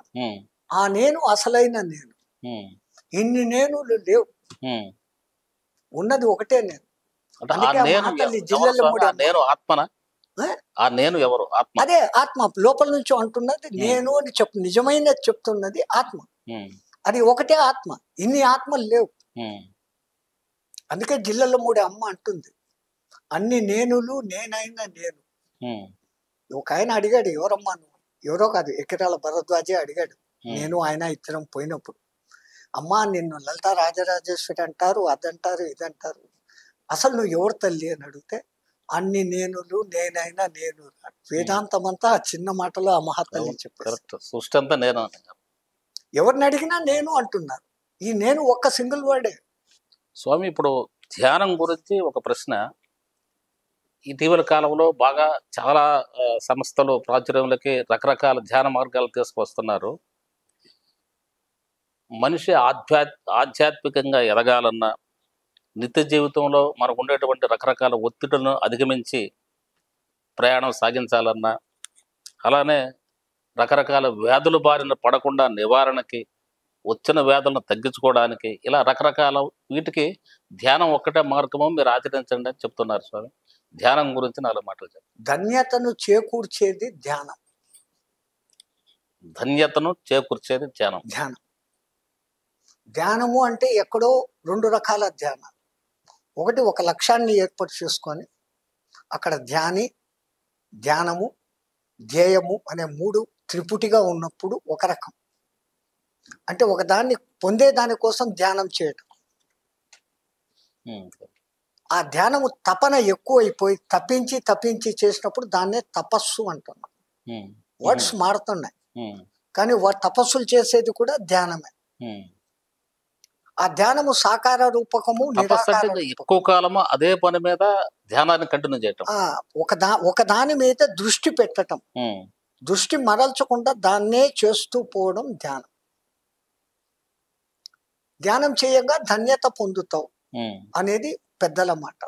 ఆ నేను అసలైన నేను. ఇన్ని నేనులు లేవు, ఉన్నది ఒకటే నేను. అదే ఆత్మ లోపల నుంచి అంటున్నది నేను అని నిజమైన చెప్తున్నది ఆత్మ. అది ఒకటే ఆత్మ, ఇన్ని ఆత్మలు లేవు. అందుకే జిల్లాలో 3 అమ్మ అంటుంది, అన్ని నేనులు నేనైనా నేను. ఒక ఆయన అడిగాడు, ఎవరమ్మా నువ్వు? ఎవరో కాదు, ఎకిరాల భరద్వాజే అడిగాడు. నేను ఆయన ఇద్దరం పోయినప్పుడు, అమ్మా నిన్ను లలితా రాజరాజేశ్వరి అంటారు, అదంటారు, ఇదంటారు, అసలు నువ్వు ఎవరు తల్లి అని అడిగితే, అన్ని నేనులు నేనైనా నేను. వేదాంతం అంతా ఆ చిన్న మాటలో ఆ మహాతల్లి చెప్పారు. సృష్టి అంతా నేను. ఎవరిని అడిగినా నేను అంటున్నారు. ఈ నేను ఒక్క సింగిల్ వర్డే. స్వామి, ఇప్పుడు ధ్యానం గురించి ఒక ప్రశ్న. ఇటీవల కాలంలో బాగా చాలా సంస్థలు ప్రాచుర్యంలోకి రకరకాల ధ్యాన మార్గాలు తీసుకొస్తున్నారు. మనిషి ఆధ్యాత్మికంగా ఎదగాలన్నా, నిత్య జీవితంలో మనకు ఉండేటువంటి రకరకాల ఒత్తిడులను అధిగమించి ప్రయాణం సాగించాలన్నా, అలానే రకరకాల వ్యాధుల బారిన పడకుండా నివారణకి, వచ్చిన వ్యాధులను తగ్గించుకోవడానికి, ఇలా రకరకాల వీటికి ధ్యానం ఒక్కటే మార్గము, మీరు ఆచరించండి అని చెప్తున్నారు స్వామి. ధ్యానం గురించి 4 మాటలు చెప్పండి. ధన్యతను చేకూర్చేది ధ్యానం. ధన్యతను చేకూర్చేది ధ్యానం. ధ్యానము అంటే ఎక్కడో 2 రకాల ధ్యానం. ఒకటి, ఒక లక్ష్యాన్ని ఏర్పాటు చేసుకొని అక్కడ ధ్యానము, ధ్యేయము అనే 3 త్రిపుటిగా ఉన్నప్పుడు ఒక రకం. అంటే ఒక దాన్ని పొందే దానికోసం ధ్యానం చేయటం. ఆ ధ్యానము తపన ఎక్కువైపోయి తప్పించి చేసినప్పుడు దాన్నే తపస్సు అంటున్నాం. వర్డ్స్ మారుతున్నాయి, కానీ తపస్సులు చేసేది కూడా ధ్యానమే. ఆ ధ్యానము సాకార రూపకము, ఎక్కువ కాలము అదే పని మీద ధ్యానాన్ని కంటిన్యూ చేయటం. ఒక దాని మీద దృష్టి పెట్టటం, దృష్టి మరల్చకుండా దాన్నే చేస్తూ పోవడం ధ్యానం. ధ్యానం చేయగా ధన్యత పొందుతావు అనేది పెద్దల మాట.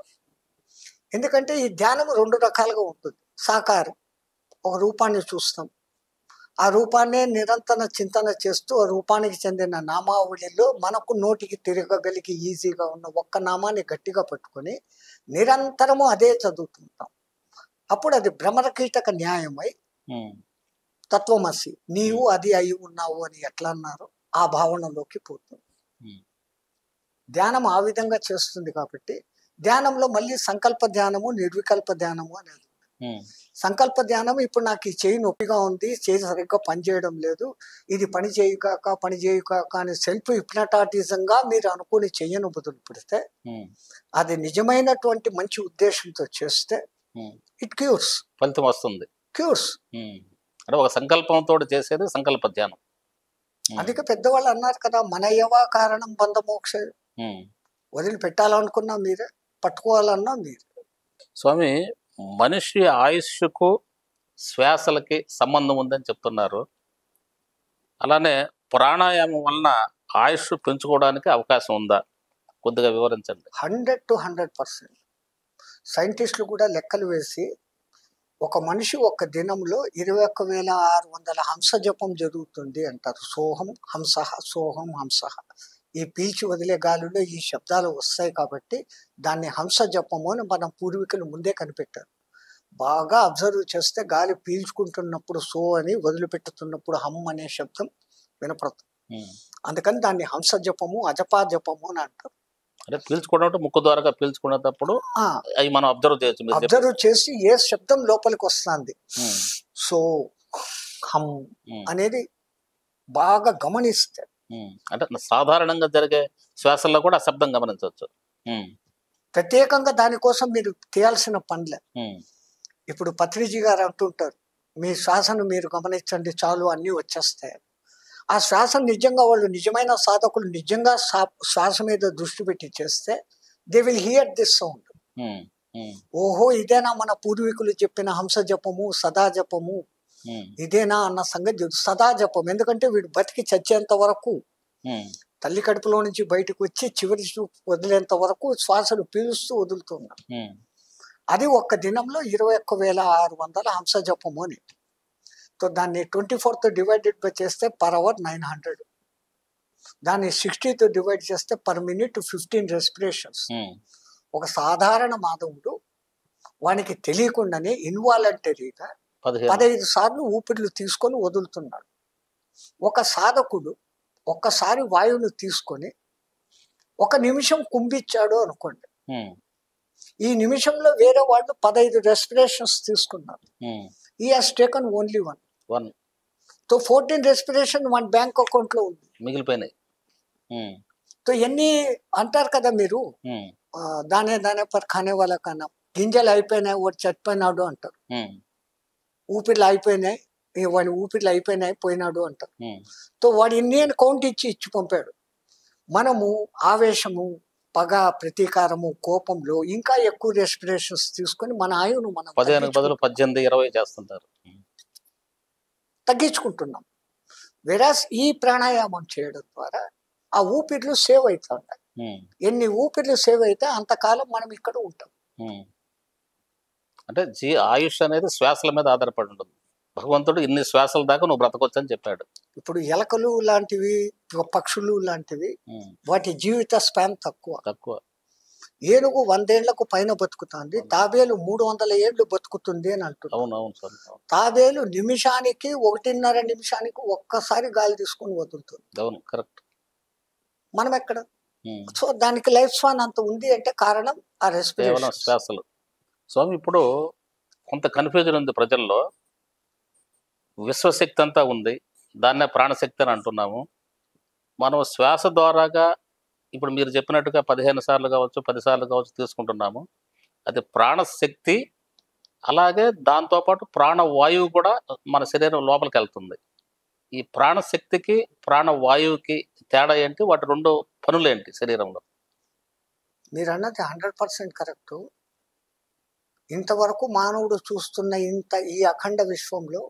ఎందుకంటే ఈ ధ్యానం 2 రకాలుగా ఉంటుంది. సాకారం, ఒక రూపాన్ని చూస్తాం, ఆ రూపాన్నే నిరంతర చింతన చేస్తూ ఆ రూపానికి చెందిన నామావళిలో మనకు నోటికి తిరగగలిగి ఈజీగా ఉన్న ఒక్క నామాన్ని గట్టిగా పట్టుకొని నిరంతరము అదే చదువుతుంటాం. అప్పుడు అది భ్రమరకీటక న్యాయమై తత్వమసి, నీవు అది అయి ఉన్నావు అని ఎట్లా అన్నారో ఆ భావనలోకి పోతుంది. ధ్యానం ఆ విధంగా చేస్తుంది. కాబట్టి ధ్యానంలో మళ్ళీ సంకల్ప ధ్యానము, నిర్వికల్ప ధ్యానము అనేది. సంకల్ప ధ్యానం, ఇప్పుడు నాకు ఈ చేయి నొప్పిగా ఉంది, చేయి సరిగ్గా పనిచేయడం లేదు, ఇది పని చేయకాక అని సెల్ఫ్ హిప్నటాటిజంగా మీరు అనుకుని చెయ్యను బదులు పెడితే, అది నిజమైనటువంటి మంచి ఉద్దేశంతో చేస్తే ఇట్ క్యూర్స్, ఫలితం వస్తుంది. క్యూర్స్ అంటే ఒక సంకల్పంతో చేసేది సంకల్ప ధ్యానం. అందుకే పెద్దవాళ్ళు అన్నారు కదా, మనయవా కారణం బంధమోక్ష. వదిలిపెట్టాలనుకున్నా మీరే, పట్టుకోవాలన్నా మీరే. స్వామి, మనిషి ఆయుష్కు శ్వాసలకి సంబంధం ఉందని చెప్తున్నారు. అలానే ప్రాణాయామం వలన ఆయుష్ పెంచుకోవడానికి అవకాశం ఉందా? కొద్దిగా వివరించండి. 100 to 100%. సైంటిస్టులు కూడా లెక్కలు వేసి ఒక మనిషి ఒక్క దినంలో 21,600 హంస జపం జరుగుతుంది అంటారు. సోహం హంసః, సోహం హంసః. ఈ పీల్చి వదిలే గాలిలో ఈ శబ్దాలు వస్తాయి కాబట్టి దాన్ని హంస జపము అని మన పూర్వీకులు ముందే కనిపెట్టారు. బాగా అబ్జర్వ్ చేస్తే గాలి పీల్చుకుంటున్నప్పుడు సో అని, వదిలిపెట్టుతున్నప్పుడు హమ్ అనే శబ్దం వినపడుతుంది. అందుకని దాన్ని హంస జపము, అజపా జపము అని అంటారు. అంటే పీల్చుకోవడం ముక్కు ద్వారా పీల్చుకునేటప్పుడు అవి మనం అబ్జర్వ్ చేయొచ్చు. అబ్జర్వ్ చేసి ఏ శబ్దం లోపలికి వస్తుంది, సో హమ్ అనేది బాగా గమనిస్తే, అంటే సాధారణంగా జరిగే శ్వాసల్లో కూడా శబ్దం గమనించవచ్చు. ప్రత్యేకంగా దానికోసం మీరు చేయాల్సిన పనులే. ఇప్పుడు పత్రిజీ గారు అంటుంటారు, మీ శ్వాసను మీరు గమనించండి చాలు అన్నీ వచ్చేస్తాయి. ఆ శ్వాస నిజంగా వాళ్ళు నిజమైన సాధకులు నిజంగా శ్వాస మీద దృష్టి పెట్టి చేస్తే they will here this sound. ఓహో, ఇదేనా మన పూర్వీకులు చెప్పిన హంస జపము, సదా జపము, ఇదేనా అన్న సంగతి సదా జపం. ఎందుకంటే వీడు బతికి చచ్చేంత వరకు, తల్లి కడుపులో నుంచి బయటకు వచ్చి చివరి వదిలేంత వరకు శ్వాసను పీలుస్తూ వదులుతున్నాడు. అది ఒక్క దినంలో 21,600 హంస జపము అని. సో దాన్ని 24తో డివైడెడ్ బై చేస్తే పర్ అవర్ 900, దాన్ని 60తో డివైడ్ చేస్తే పర్ మినిట్ 15 రెస్పిరేషన్స్. ఒక సాధారణ మానవుడు వానికి తెలియకుండానే ఇన్వాలంటరీగా 15 సార్లు ఊపిరిలు తీసుకొని వదులుతున్నాడు. ఒక సాధకుడు ఒక్కసారి వాయువును తీసుకొని 1 నిమిషం కుంభించాడు అనుకోండి, ఈ నిమిషంలో వేరే వాళ్ళు 15 రెస్పిరేషన్స్ తీసుకున్నారు. ఈ has taken only one. So 14 respiration మన బ్యాంక్ అకౌంట్ లో ఉంది, మిగిలిపోయినాయి. సో ఎన్ని అంటారు కదా మీరు, దానే పర్ ఖానే వాళ్ళ కన్నా, గింజలు అయిపోయినాయి వాడు చచ్చిపోయినాడు అంటారు, ఊపిరిలు అయిపోయినాయి వాడి ఊపిరిలు అయిపోయినాయి పోయినాడు అంటారు. సో వాడు ఇన్ని కౌంట్ ఇచ్చి పంపాడు. మనము ఆవేశము, పగ, ప్రతీకారము, కోపంలో ఇంకా ఎక్కువ రెస్పిరేషన్స్ తీసుకొని మన ఆయువును మనం 15 బదులు 18, 20 చేస్తుంటారు. తగ్గించుకుంటున్నాం. వెరాస్ ఈ ప్రాణాయామం చేయడం ద్వారా ఆ ఊపిర్లు సేవ్ అవుతా ఉంటాయి. ఎన్ని ఊపిర్లు సేవ్ అయితే అంతకాలం మనం ఇక్కడ ఉంటాం. అంటే ఆయుష్ అనేది శ్వాసల మీద ఆధారపడి ఉంటుంది. భగవంతుడు ఇన్ని శ్వాసల దాకా నువ్వు బ్రతకొచ్చు అని చెప్పాడు. ఇప్పుడు ఎలకలు లాంటివి, పక్షులు లాంటివి, వాటి జీవిత స్పాన్ తక్కువ. ఏనుగు 100 ఏళ్లకు పైన బతుకుతుంది, తాబేలు 300 ఏళ్ళు బతుకుతుంది అని అంటున్నారు. తాబేలు నిమిషానికి 1.5 నిమిషానికి ఒక్కసారి గాలి తీసుకొని వదులుతుంది. అవును, కరెక్ట్. మనం ఎక్కడ? సో దానికి లైఫ్ స్పాన్ అంత ఉంది అంటే కారణం ఆ రెస్పిరేషన్, శ్వాసలు. స్వామి, ఇప్పుడు కొంత కన్ఫ్యూజన్ ఉంది ప్రజల్లో. విశ్వశక్తి అంతా ఉంది, దాన్నే ప్రాణశక్తి అని అంటున్నాము. మనం శ్వాస ద్వారాగా ఇప్పుడు మీరు చెప్పినట్టుగా 15 సార్లు కావచ్చు, 10 సార్లు కావచ్చు తీసుకుంటున్నాము. అది ప్రాణశక్తి. అలాగే దాంతోపాటు ప్రాణవాయువు కూడా మన శరీరం లోపలికి వెళ్తుంది. ఈ ప్రాణశక్తికి ప్రాణవాయువుకి తేడా ఏంటి? వాటి 2 పనులేంటి శరీరంలో? మీరు అన్నది 100% కరెక్ట్. ఇంతవరకు మానవుడు చూస్తున్న ఈ అఖండ విశ్వంలో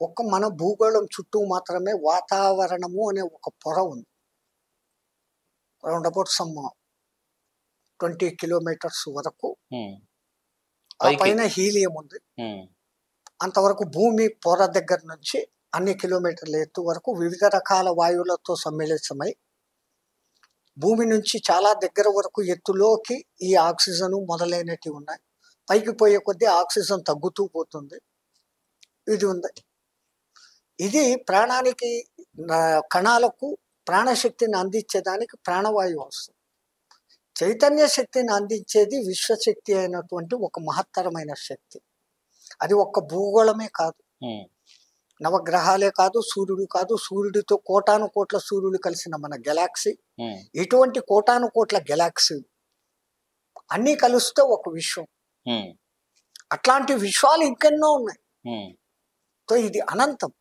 ఒక్క మన భూగోళం చుట్టూ మాత్రమే వాతావరణము అనే ఒక పొర ఉంది. రౌండ్ అబౌట్ సమ్ 20 కిలోమీటర్స్ వరకు. ఆ పైన హీలియం ఉంది. అంతవరకు భూమి పొర దగ్గర నుంచి అన్ని కిలోమీటర్ల ఎత్తు వరకు వివిధ రకాల వాయువులతో సమ్మిళితమై భూమి నుంచి చాలా దగ్గర వరకు ఎత్తులోకి ఈ ఆక్సిజన్ మొదలైనవి ఉన్నాయి. పైకి పోయే కొద్దీ ఆక్సిజన్ తగ్గుతూ పోతుంది. ఇది ఉంది. ఇది ప్రాణానికి, కణాలకు ప్రాణశక్తిని అందించేదానికి ప్రాణవాయువు వస్తుంది. చైతన్య శక్తిని అందించేది విశ్వశక్తి అయినటువంటి ఒక మహత్తరమైన శక్తి. అది ఒక్క భూగోళమే కాదు, నవగ్రహాలే కాదు, సూర్యుడు కాదు, సూర్యుడితో కోటాను కోట్ల సూర్యుడు కలిసిన మన గెలాక్సీ, ఇటువంటి కోటాను కోట్ల గెలాక్సీ అన్నీ కలిస్తే ఒక విశ్వం. అట్లాంటి విశ్వాలు ఇంకెన్నో ఉన్నాయి. సో ఇది అనంతం.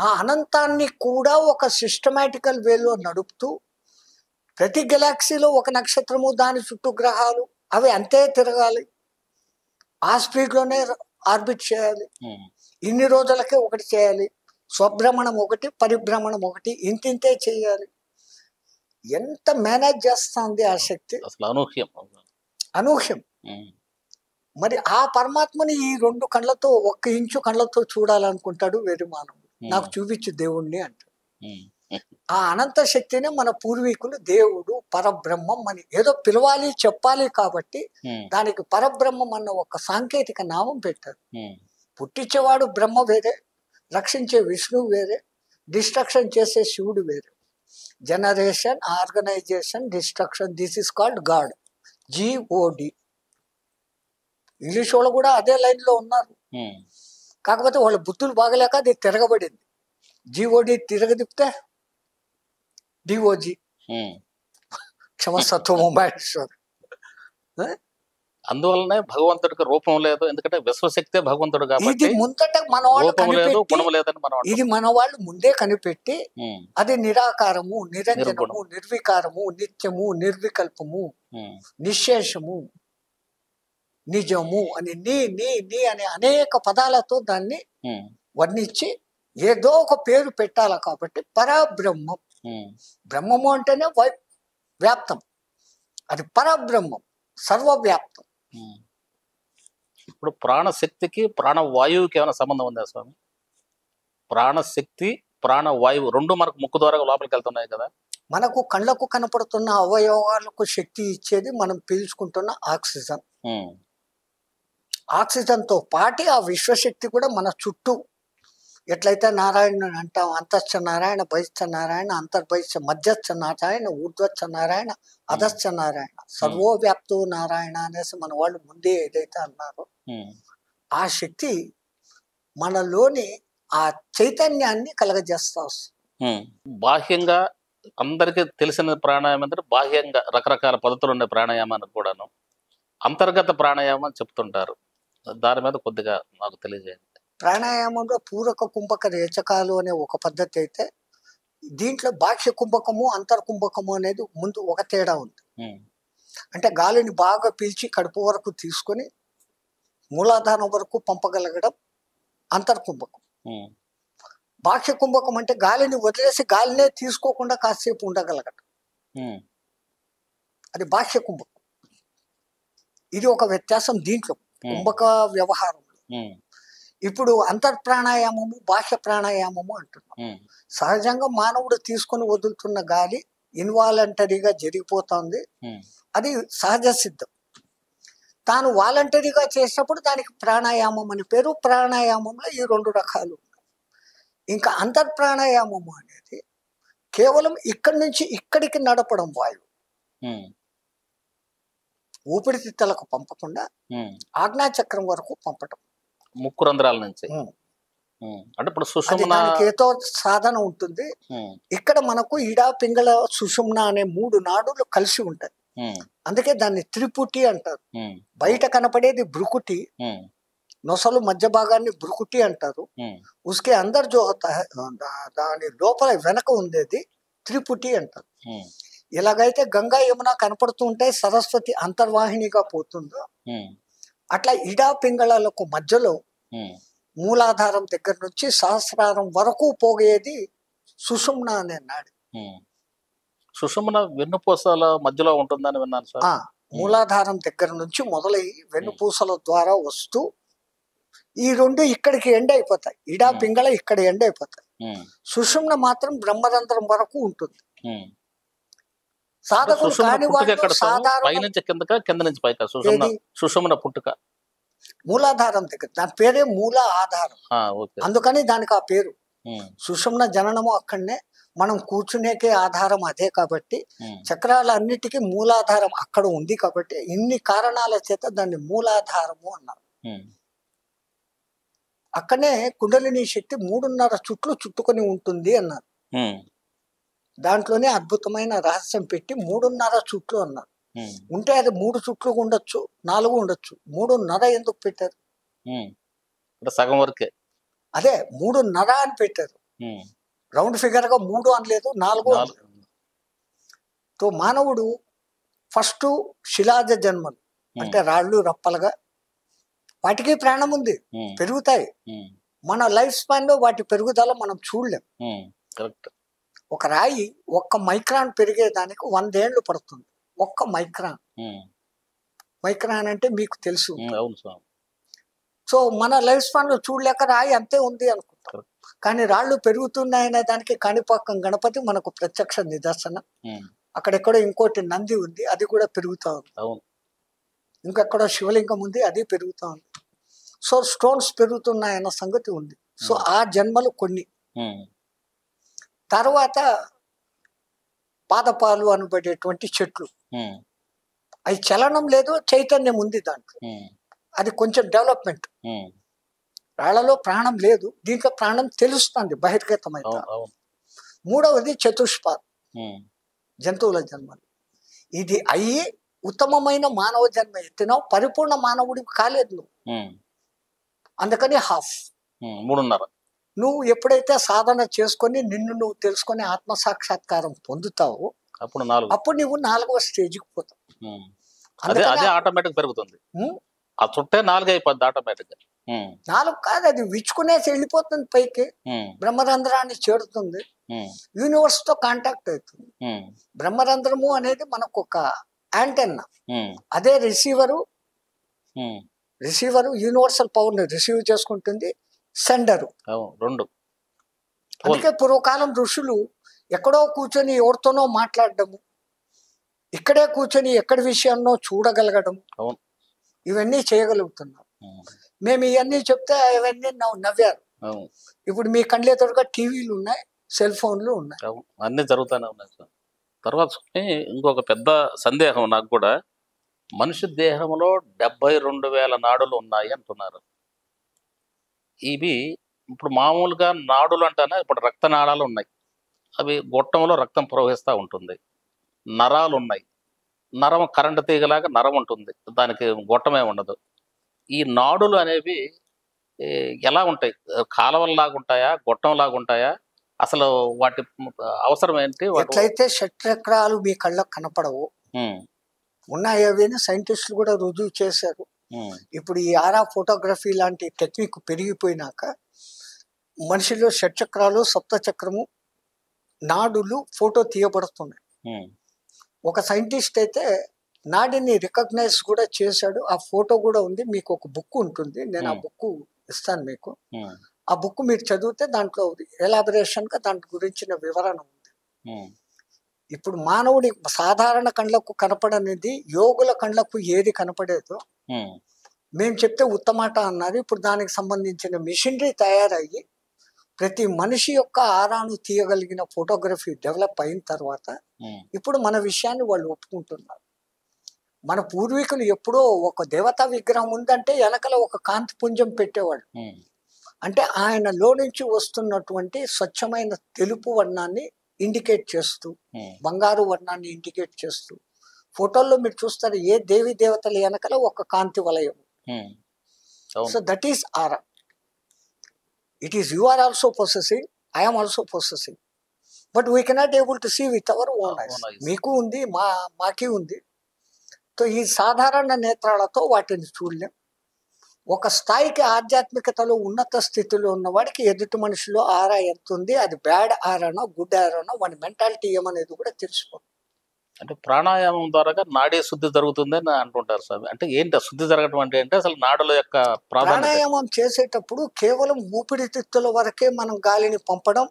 ఆ అనంతాన్ని కూడా ఒక సిస్టమాటికల్ వేలో నడుపుతూ ప్రతి గెలాక్సీలో ఒక నక్షత్రము, దాని చుట్టూ గ్రహాలు, అవి అంతే తిరగాలి, ఆ స్పీడ్లోనే ఆర్బిట్ చేయాలి, ఇన్ని రోజులకే ఒకటి చేయాలి, స్వభ్రమణం ఒకటి, పరిభ్రమణం ఒకటి, ఇంతింతే చేయాలి. ఎంత మేనేజ్ చేస్తుంది ఆ శక్తి! అసలు అనూహ్యం. మరి ఆ పరమాత్మని ఈ 2 కళ్ళతో, 1 ఇంచు కళ్ళతో చూడాలనుకుంటాడు వేరు మానవుడు. నాకు చూపించు దేవుణ్ణి అంటాడు. ఆ అనంత శక్తిని మన పూర్వీకులు దేవుడు, పరబ్రహ్మం అని ఏదో పిలవాలి, చెప్పాలి కాబట్టి దానికి పరబ్రహ్మం అన్న ఒక సాంకేతిక నామం పెట్టారు. పుట్టించేవాడు బ్రహ్మ వేరే, రక్షించే విష్ణువు వేరే, డిస్ట్రక్షన్ చేసే శివుడు వేరే. Generation, organisation, destruction, this is called God. GOD. English వాళ్ళు కూడా అదే లైన్ లో ఉన్నారు. కాకపోతే వాళ్ళ బుద్ధులు బాగలేక అది తిరగబడింది. GOD తిరగదిప్తే DOG, క్షమసత్వము Maheshwar. అందువల్లనే భగవంతుడికి రూపం లేదు, ఎందుకంటే విశ్వశక్తే భగవంతుడు కాబట్టి. ఇది ముందట మన వాళ్ళు ముందే కనిపెట్టి అది నిరాకారము, నిరంజనము, నిర్వికారము, నిత్యము, నిర్వికల్పము, నిశ్శేషము, నిజము అని నీ అనే అనేక పదాలతో దాన్ని వర్ణించి ఏదో ఒక పేరు పెట్టాలి. కాబట్టి పరబ్రహ్మం, బ్రహ్మము అంటేనే వ్యాప్తం, అది పరబ్రహ్మం, సర్వవ్యాప్తం. ఇప్పుడు ప్రాణశక్తికి ప్రాణవాయువుకి ఏమైనా సంబంధం ఉందా స్వామి? ప్రాణశక్తి, ప్రాణవాయువు 2 మనకు ముక్కు ద్వారా లోపలికి వెళ్తున్నాయి కదా. మనకు కళ్ళకు కనపడుతున్న అవయవాలకు శక్తి ఇచ్చేది మనం పీల్చుకుంటున్న ఆక్సిజన్. ఆక్సిజన్తో పాటు ఆ విశ్వశక్తి కూడా మన చుట్టూ, ఎట్లయితే నారాయణ అంటాం, అంతశ్చ నారాయణ, బహిశ్చ నారాయణ, అంతర్బహిశ్చ, మధ్యస్థ నారాయణ, ఊర్ధ్వచ్చ నారాయణ, అధశ్చ నారాయణ, సర్వోవ్యాప్తో నారాయణ అనేసి మన వాళ్ళు ముందే ఏదైతే అన్నారో ఆ శక్తి మనలోని ఆ చైతన్యాన్ని కలగజేస్తా వస్తుంది. బాహ్యంగా అందరికీ తెలిసిన ప్రాణాయామం అంటే బాహ్యంగా రకరకాల పద్ధతులు ఉండే ప్రాణాయామానికి కూడాను అంతర్గత ప్రాణాయామం చెప్తుంటారు. దాని మీద కొద్దిగా నాకు తెలియజేయండి. ప్రాణాయామంలో పూరక కుంభక రేచకాలు అనే ఒక పద్ధతి అయితే, దీంట్లో బాహ్య కుంభకము అంతర్కుంభకము అనేది ముందు ఒక తేడా ఉంది. ఉమ్, అంటే గాలిని బాగా పీల్చి కడుపు వరకు తీసుకొని మూలాధారం వరకు పంపగలగడం అంతర్కుంభకం. ఉమ్, బాహ్య కుంభకం అంటే గాలిని వదిలేసి గాలినే తీసుకోకుండా కాసేపు ఉండగలగడం, ఉమ్, అది బాహ్య కుంభకం. ఇది ఒక వ్యత్యాసం దీంట్లో కుంభక వ్యవహారంలో. ఉమ్, ఇప్పుడు అంతర్ ప్రాణాయామము బాహ్య ప్రాణాయామము అంటున్నాం. ఉమ్, సహజంగా మానవుడు తీసుకొని వదులుతున్న గాలి ఇన్వాలంటరీగా జరిగిపోతుంది, ఉమ్, అది సహజ సిద్ధం. తాను వాలంటరీగా చేసినప్పుడు దానికి ప్రాణాయామం అని పేరు. ప్రాణాయామంలో ఈ 2 రకాలు ఉన్నాయి. ఇంకా అంతర్ ప్రాణాయామము అనేది కేవలం ఇక్కడి నుంచి ఇక్కడికి నడపడం, వాయువు ఉమ్, ఊపిరితిత్తులకు పంపకుండా ఉమ్. ఆజ్ఞాచక్రం వరకు పంపటం. ముక్కు రంధ్రాల నుంచి. ఉమ్. అంటే ఇప్పుడు అది సుషుమ్న. దానికి ఏదో సాధన ఉంటుంది. ఉమ్, ఇక్కడ మనకు ఇడా పింగళ సుషుమ్న అనే 3 నాడులు కలిసి ఉంటాయి. ఉమ్, అందుకే దాన్ని త్రిపుటి అంటారు. ఉమ్, బయట కనపడేది భృకుటి, ఉమ్, నొసలు మధ్య భాగాన్ని భృకుటి అంటారు. ఉమ్, ఉస్కే అందర్ జో హోతా హై, దాని లోపల వెనక ఉండేది త్రిపుటి అంటారు. ఉమ్, ఎలాగైతే గంగా యమున కనపడుతూ ఉంటాయి, సరస్వతి అంతర్వాహినిగా పోతుందో ఉమ్, అట్లా ఇడా పింగళాలకు మధ్యలో ఉమ్, మూలాధారం దగ్గర నుంచి సహస్రారం వరకు పోగేది సుషుమ్న అనే నాడి. ఉమ్. సుషుమ్న వెన్నుపూసల మధ్యలో ఉంటుందని విన్నాను సార్. మూలాధారం దగ్గర నుంచి మొదలై వెన్నుపూసల ద్వారా వస్తూ ఈ 2 ఇక్కడికి ఎండ్ అయిపోతాయి. ఇడా పింగళ ఇక్కడ ఎండ్ అయిపోతాయి. ఉమ్, సుషుమ్న మాత్రం బ్రహ్మరంధ్రం వరకు ఉంటుంది. ఉమ్. సాధకులు సుషుమ్న కాని పుట్టుక వాళ్ళు ఎక్కడ సార్? సాధారణ పైనుంచి కిందక, కింద నుంచి పైకా? సుషుమ్న, ఏది? సుషుమ్న పుట్టుక. మూలాధారం దగ్గర, దాని పేరే మూల ఆధారం, ఓకే. అందుకని దానికి ఆ పేరు. ఉమ్, సుషుమ్న జననము అక్కడనే, మనం కూర్చునేకే ఆధారం అదే కాబట్టి, ఉమ్, చక్రాలన్నిటికీ మూలాధారం అక్కడ ఉంది కాబట్టి ఇన్ని కారణాల చేత దాన్ని మూలాధారము అన్నారు. ఉమ్, అక్కడనే కుండలిని శక్తి 3.5 చుట్లు చుట్టుకొని ఉంటుంది అన్నారు. ఉమ్, దాంట్లోనే అద్భుతమైన రహస్యం పెట్టి 3.5 చుట్లు అన్నారు. ఉమ్, ఉంటే అది 3 చుట్లు ఉండొచ్చు, 4 ఉండొచ్చు, 3.5 ఎందుకు పెట్టారు? ఉమ్. అంటే సగం వరకే. అదే 3.5 అని పెట్టారు. ఉమ్, రౌండ్ ఫిగర్ గా 3 అనలేదు, 4 అనలేదు. తో మానవుడు ఫస్ట్ శిలాజ జన్మలు, అంటే రాళ్ళు రప్పలుగా, వాటికి ప్రాణం ఉంది, ఉమ్, పెరుగుతాయి. ఉమ్, మన లైఫ్ స్పాన్ లో వాటి పెరుగుదల మనం చూడలేం. ఉమ్, కరెక్ట్. ఒక రాయి 1 మైక్రాన్ పెరిగేదానికి 100 ఏళ్ళు పడుతుంది. 1 మైక్రాన్. ఉమ్, మైక్రాన్ అంటే మీకు తెలుసు. అవును సార్. సో మన లైఫ్ స్పాన్ లో చూడలేక రాయి అంతే ఉంది అనుకుంటాం. కానీ రాళ్ళు పెరుగుతున్నాయనే దానికి కాణిపాకం గణపతి మనకు ప్రత్యక్ష నిదర్శనం. ఉమ్, అక్కడెక్కడో ఇంకోటి నంది ఉంది, అది కూడా పెరుగుతా ఉంది. అవును. ఇంకెక్కడో శివలింగం ఉంది, అది పెరుగుతా ఉంది. సో స్టోన్స్ పెరుగుతున్నాయన్న సంగతి ఉంది. సో ఆ జన్మలు కొన్ని. ఉమ్, తర్వాత పాదపాలు అనబడేటువంటి చెట్లు, ఉమ్, అవి చలనం లేదు, చైతన్యం ఉంది దాంట్లో. ఉమ్, అది కొంచెం డెవలప్మెంట్. ఉమ్, రాళ్లలో ప్రాణం లేదు, దీంట్లో ప్రాణం తెలుస్తుంది, బహిర్గతమైతే. అవును, అవును. మూడవది చతుష్పాద్, ఉమ్, జంతువుల జన్మలు. ఇది అయ్యి ఉత్తమమైన మానవ జన్మ ఎత్తినావు, పరిపూర్ణ మానవుడి కాలేదు నువ్వు. ఉమ్, అందుకని హాఫ్. 3.5. నువ్వు ఎప్పుడైతే సాధన చేసుకొని నిన్ను నువ్వు తెలుసుకొని ఆత్మ సాక్షాత్కారం పొందుతావో అప్పుడు 4. అప్పుడు నువ్వు 4వ స్టేజ్కి పోతావు. అదే అదే ఆటోమేటిక్ పెరుగుతుంది. ఆ చుట్టే 4 అయిపోద్ది ఆటోమేటిక్ గా. 4 కాదు, అది విచ్చుకునేసి వెళ్ళిపోతుంది పైకి, బ్రహ్మరంధ్రాన్ని చేరుతుంది, యూనివర్స్ తో కాంటాక్ట్ అవుతుంది. బ్రహ్మరంధ్రము అనేది మనకు ఒక యాంటెన్నా, అదే రిసీవరు. రిసీవరు యూనివర్సల్ పవర్ ని రిసీవ్ చేసుకుంటుంది, సెండరు. 2. అందుకే పూర్వకాలం ఋషులు ఎక్కడో కూర్చొని ఎవరితోనో మాట్లాడడము, ఇక్కడే కూర్చొని ఎక్కడి విషయాన్నో చూడగలగడం, ఇవన్నీ చేయగలుగుతున్నారు. మేము ఇవన్నీ చెప్తే ఇవన్నీ నవ్వారు. ఇప్పుడు మీ కళ్ళెదురుగా టీవీలు ఉన్నాయి, సెల్ ఫోన్లు ఉన్నాయి, అన్ని జరుగుతూనే ఉన్నాయి సార్. తర్వాత ఇంకొక పెద్ద సందేహం నాకు కూడా, మనిషి దేహంలో 72,000 నాడులు ఉన్నాయి అంటున్నారు. ఇవి ఇప్పుడు మామూలుగా నాడులు అంటేనే ఇప్పుడు రక్తనాళాలు ఉన్నాయి, అవి గొట్టంలో రక్తం ప్రవహిస్తూ ఉంటుంది. నరాలు ఉన్నాయి, నరం కరెంటు తీగలాగా నరం ఉంటుంది, దానికి గొట్టమే ఉండదు. ఈ నాడులు అనేవి ఎలా ఉంటాయి? కాలవల్లాగా ఉంటాయా, గొట్టంలాగా ఉంటాయా? అసలు వాటి అవసరం ఏంటి? ఎట్లయితే షట్చక్రాలు మీ కళ్ళకు కనపడవు, ఉన్నాయని సైంటిస్టులు కూడా రుజువు చేశారు. ఇప్పుడు ఈ ఆరా ఫోటోగ్రఫీ లాంటి టెక్నిక్ పెరిగిపోయినాక మనిషిలో షట్చక్రాలు, సప్తచక్రము, నాడులు ఫోటో తీయబడుతున్నాయి. ఒక సైంటిస్ట్ అయితే నాడిని రికగ్నైజ్ కూడా చేశాడు. ఆ ఫోటో కూడా ఉంది. మీకు ఒక బుక్ ఉంటుంది, నేను ఆ బుక్ ఇస్తాను మీకు. ఆ బుక్ మీరు చదివితే దాంట్లో ఎలాబరేషన్ గా దాని గురించిన వివరణ ఉంది. ఇప్పుడు మానవుడి సాధారణ కళ్ళకు కనపడనేది యోగుల కళ్ళకు ఏది కనపడేదో మేము చెప్తే ఉత్తమాట అన్నారు. ఇప్పుడు దానికి సంబంధించిన మిషనరీ తయారయ్యి ప్రతి మనిషి యొక్క ఆరాను తీయగలిగిన ఫోటోగ్రఫీ డెవలప్ అయిన తర్వాత ఇప్పుడు మన విషయాన్ని వాళ్ళు ఒప్పుకుంటున్నారు. మన పూర్వీకులు ఎప్పుడో ఒక దేవతా విగ్రహం ఉందంటే వెనకల ఒక కాంతి పుంజం పెట్టేవాడు. అంటే ఆయనలో నుంచి వస్తున్నటువంటి స్వచ్ఛమైన తెలుపు వర్ణాన్ని ఇండికేట్ చేస్తూ, బంగారు వర్ణాన్ని ఇండికేట్ చేస్తూ, ఫోటోల్లో మీరు చూస్తారు ఏ దేవి దేవతల వెనకల ఒక కాంతి వలయం. So that is aura. It is you are also possessing, I'm also possessing, but we cannot able to see with our own eyes. మీకు ఉంది, మాకి ఉంది. సో ఈ సాధారణ నేత్రాలతో వాటిని చూడలేం. ఒక స్థాయికి ఆధ్యాత్మికతలో ఉన్నత స్థితిలో ఉన్నవాడికి ఎదుటి మనిషిలో ఆరా ఎంత ఉంది, అది బ్యాడ్ ఆరానో గుడ్ ఆరానో వాడి మెంటాలిటీ ఏమనేది కూడా తెలిసిపోతుంది. అంటే ప్రాణాయామం ద్వారా నాడీ శుద్ధి జరుగుతుందని అంటుంటారు స్వామి. అంటే ఏంటి శుద్ధి జరగడం అంటే అసలు నాడుల యొక్క ప్రాణాయామం చేసేటప్పుడు కేవలం ఊపిరితిత్తుల వరకే మనం గాలిని పంపడం,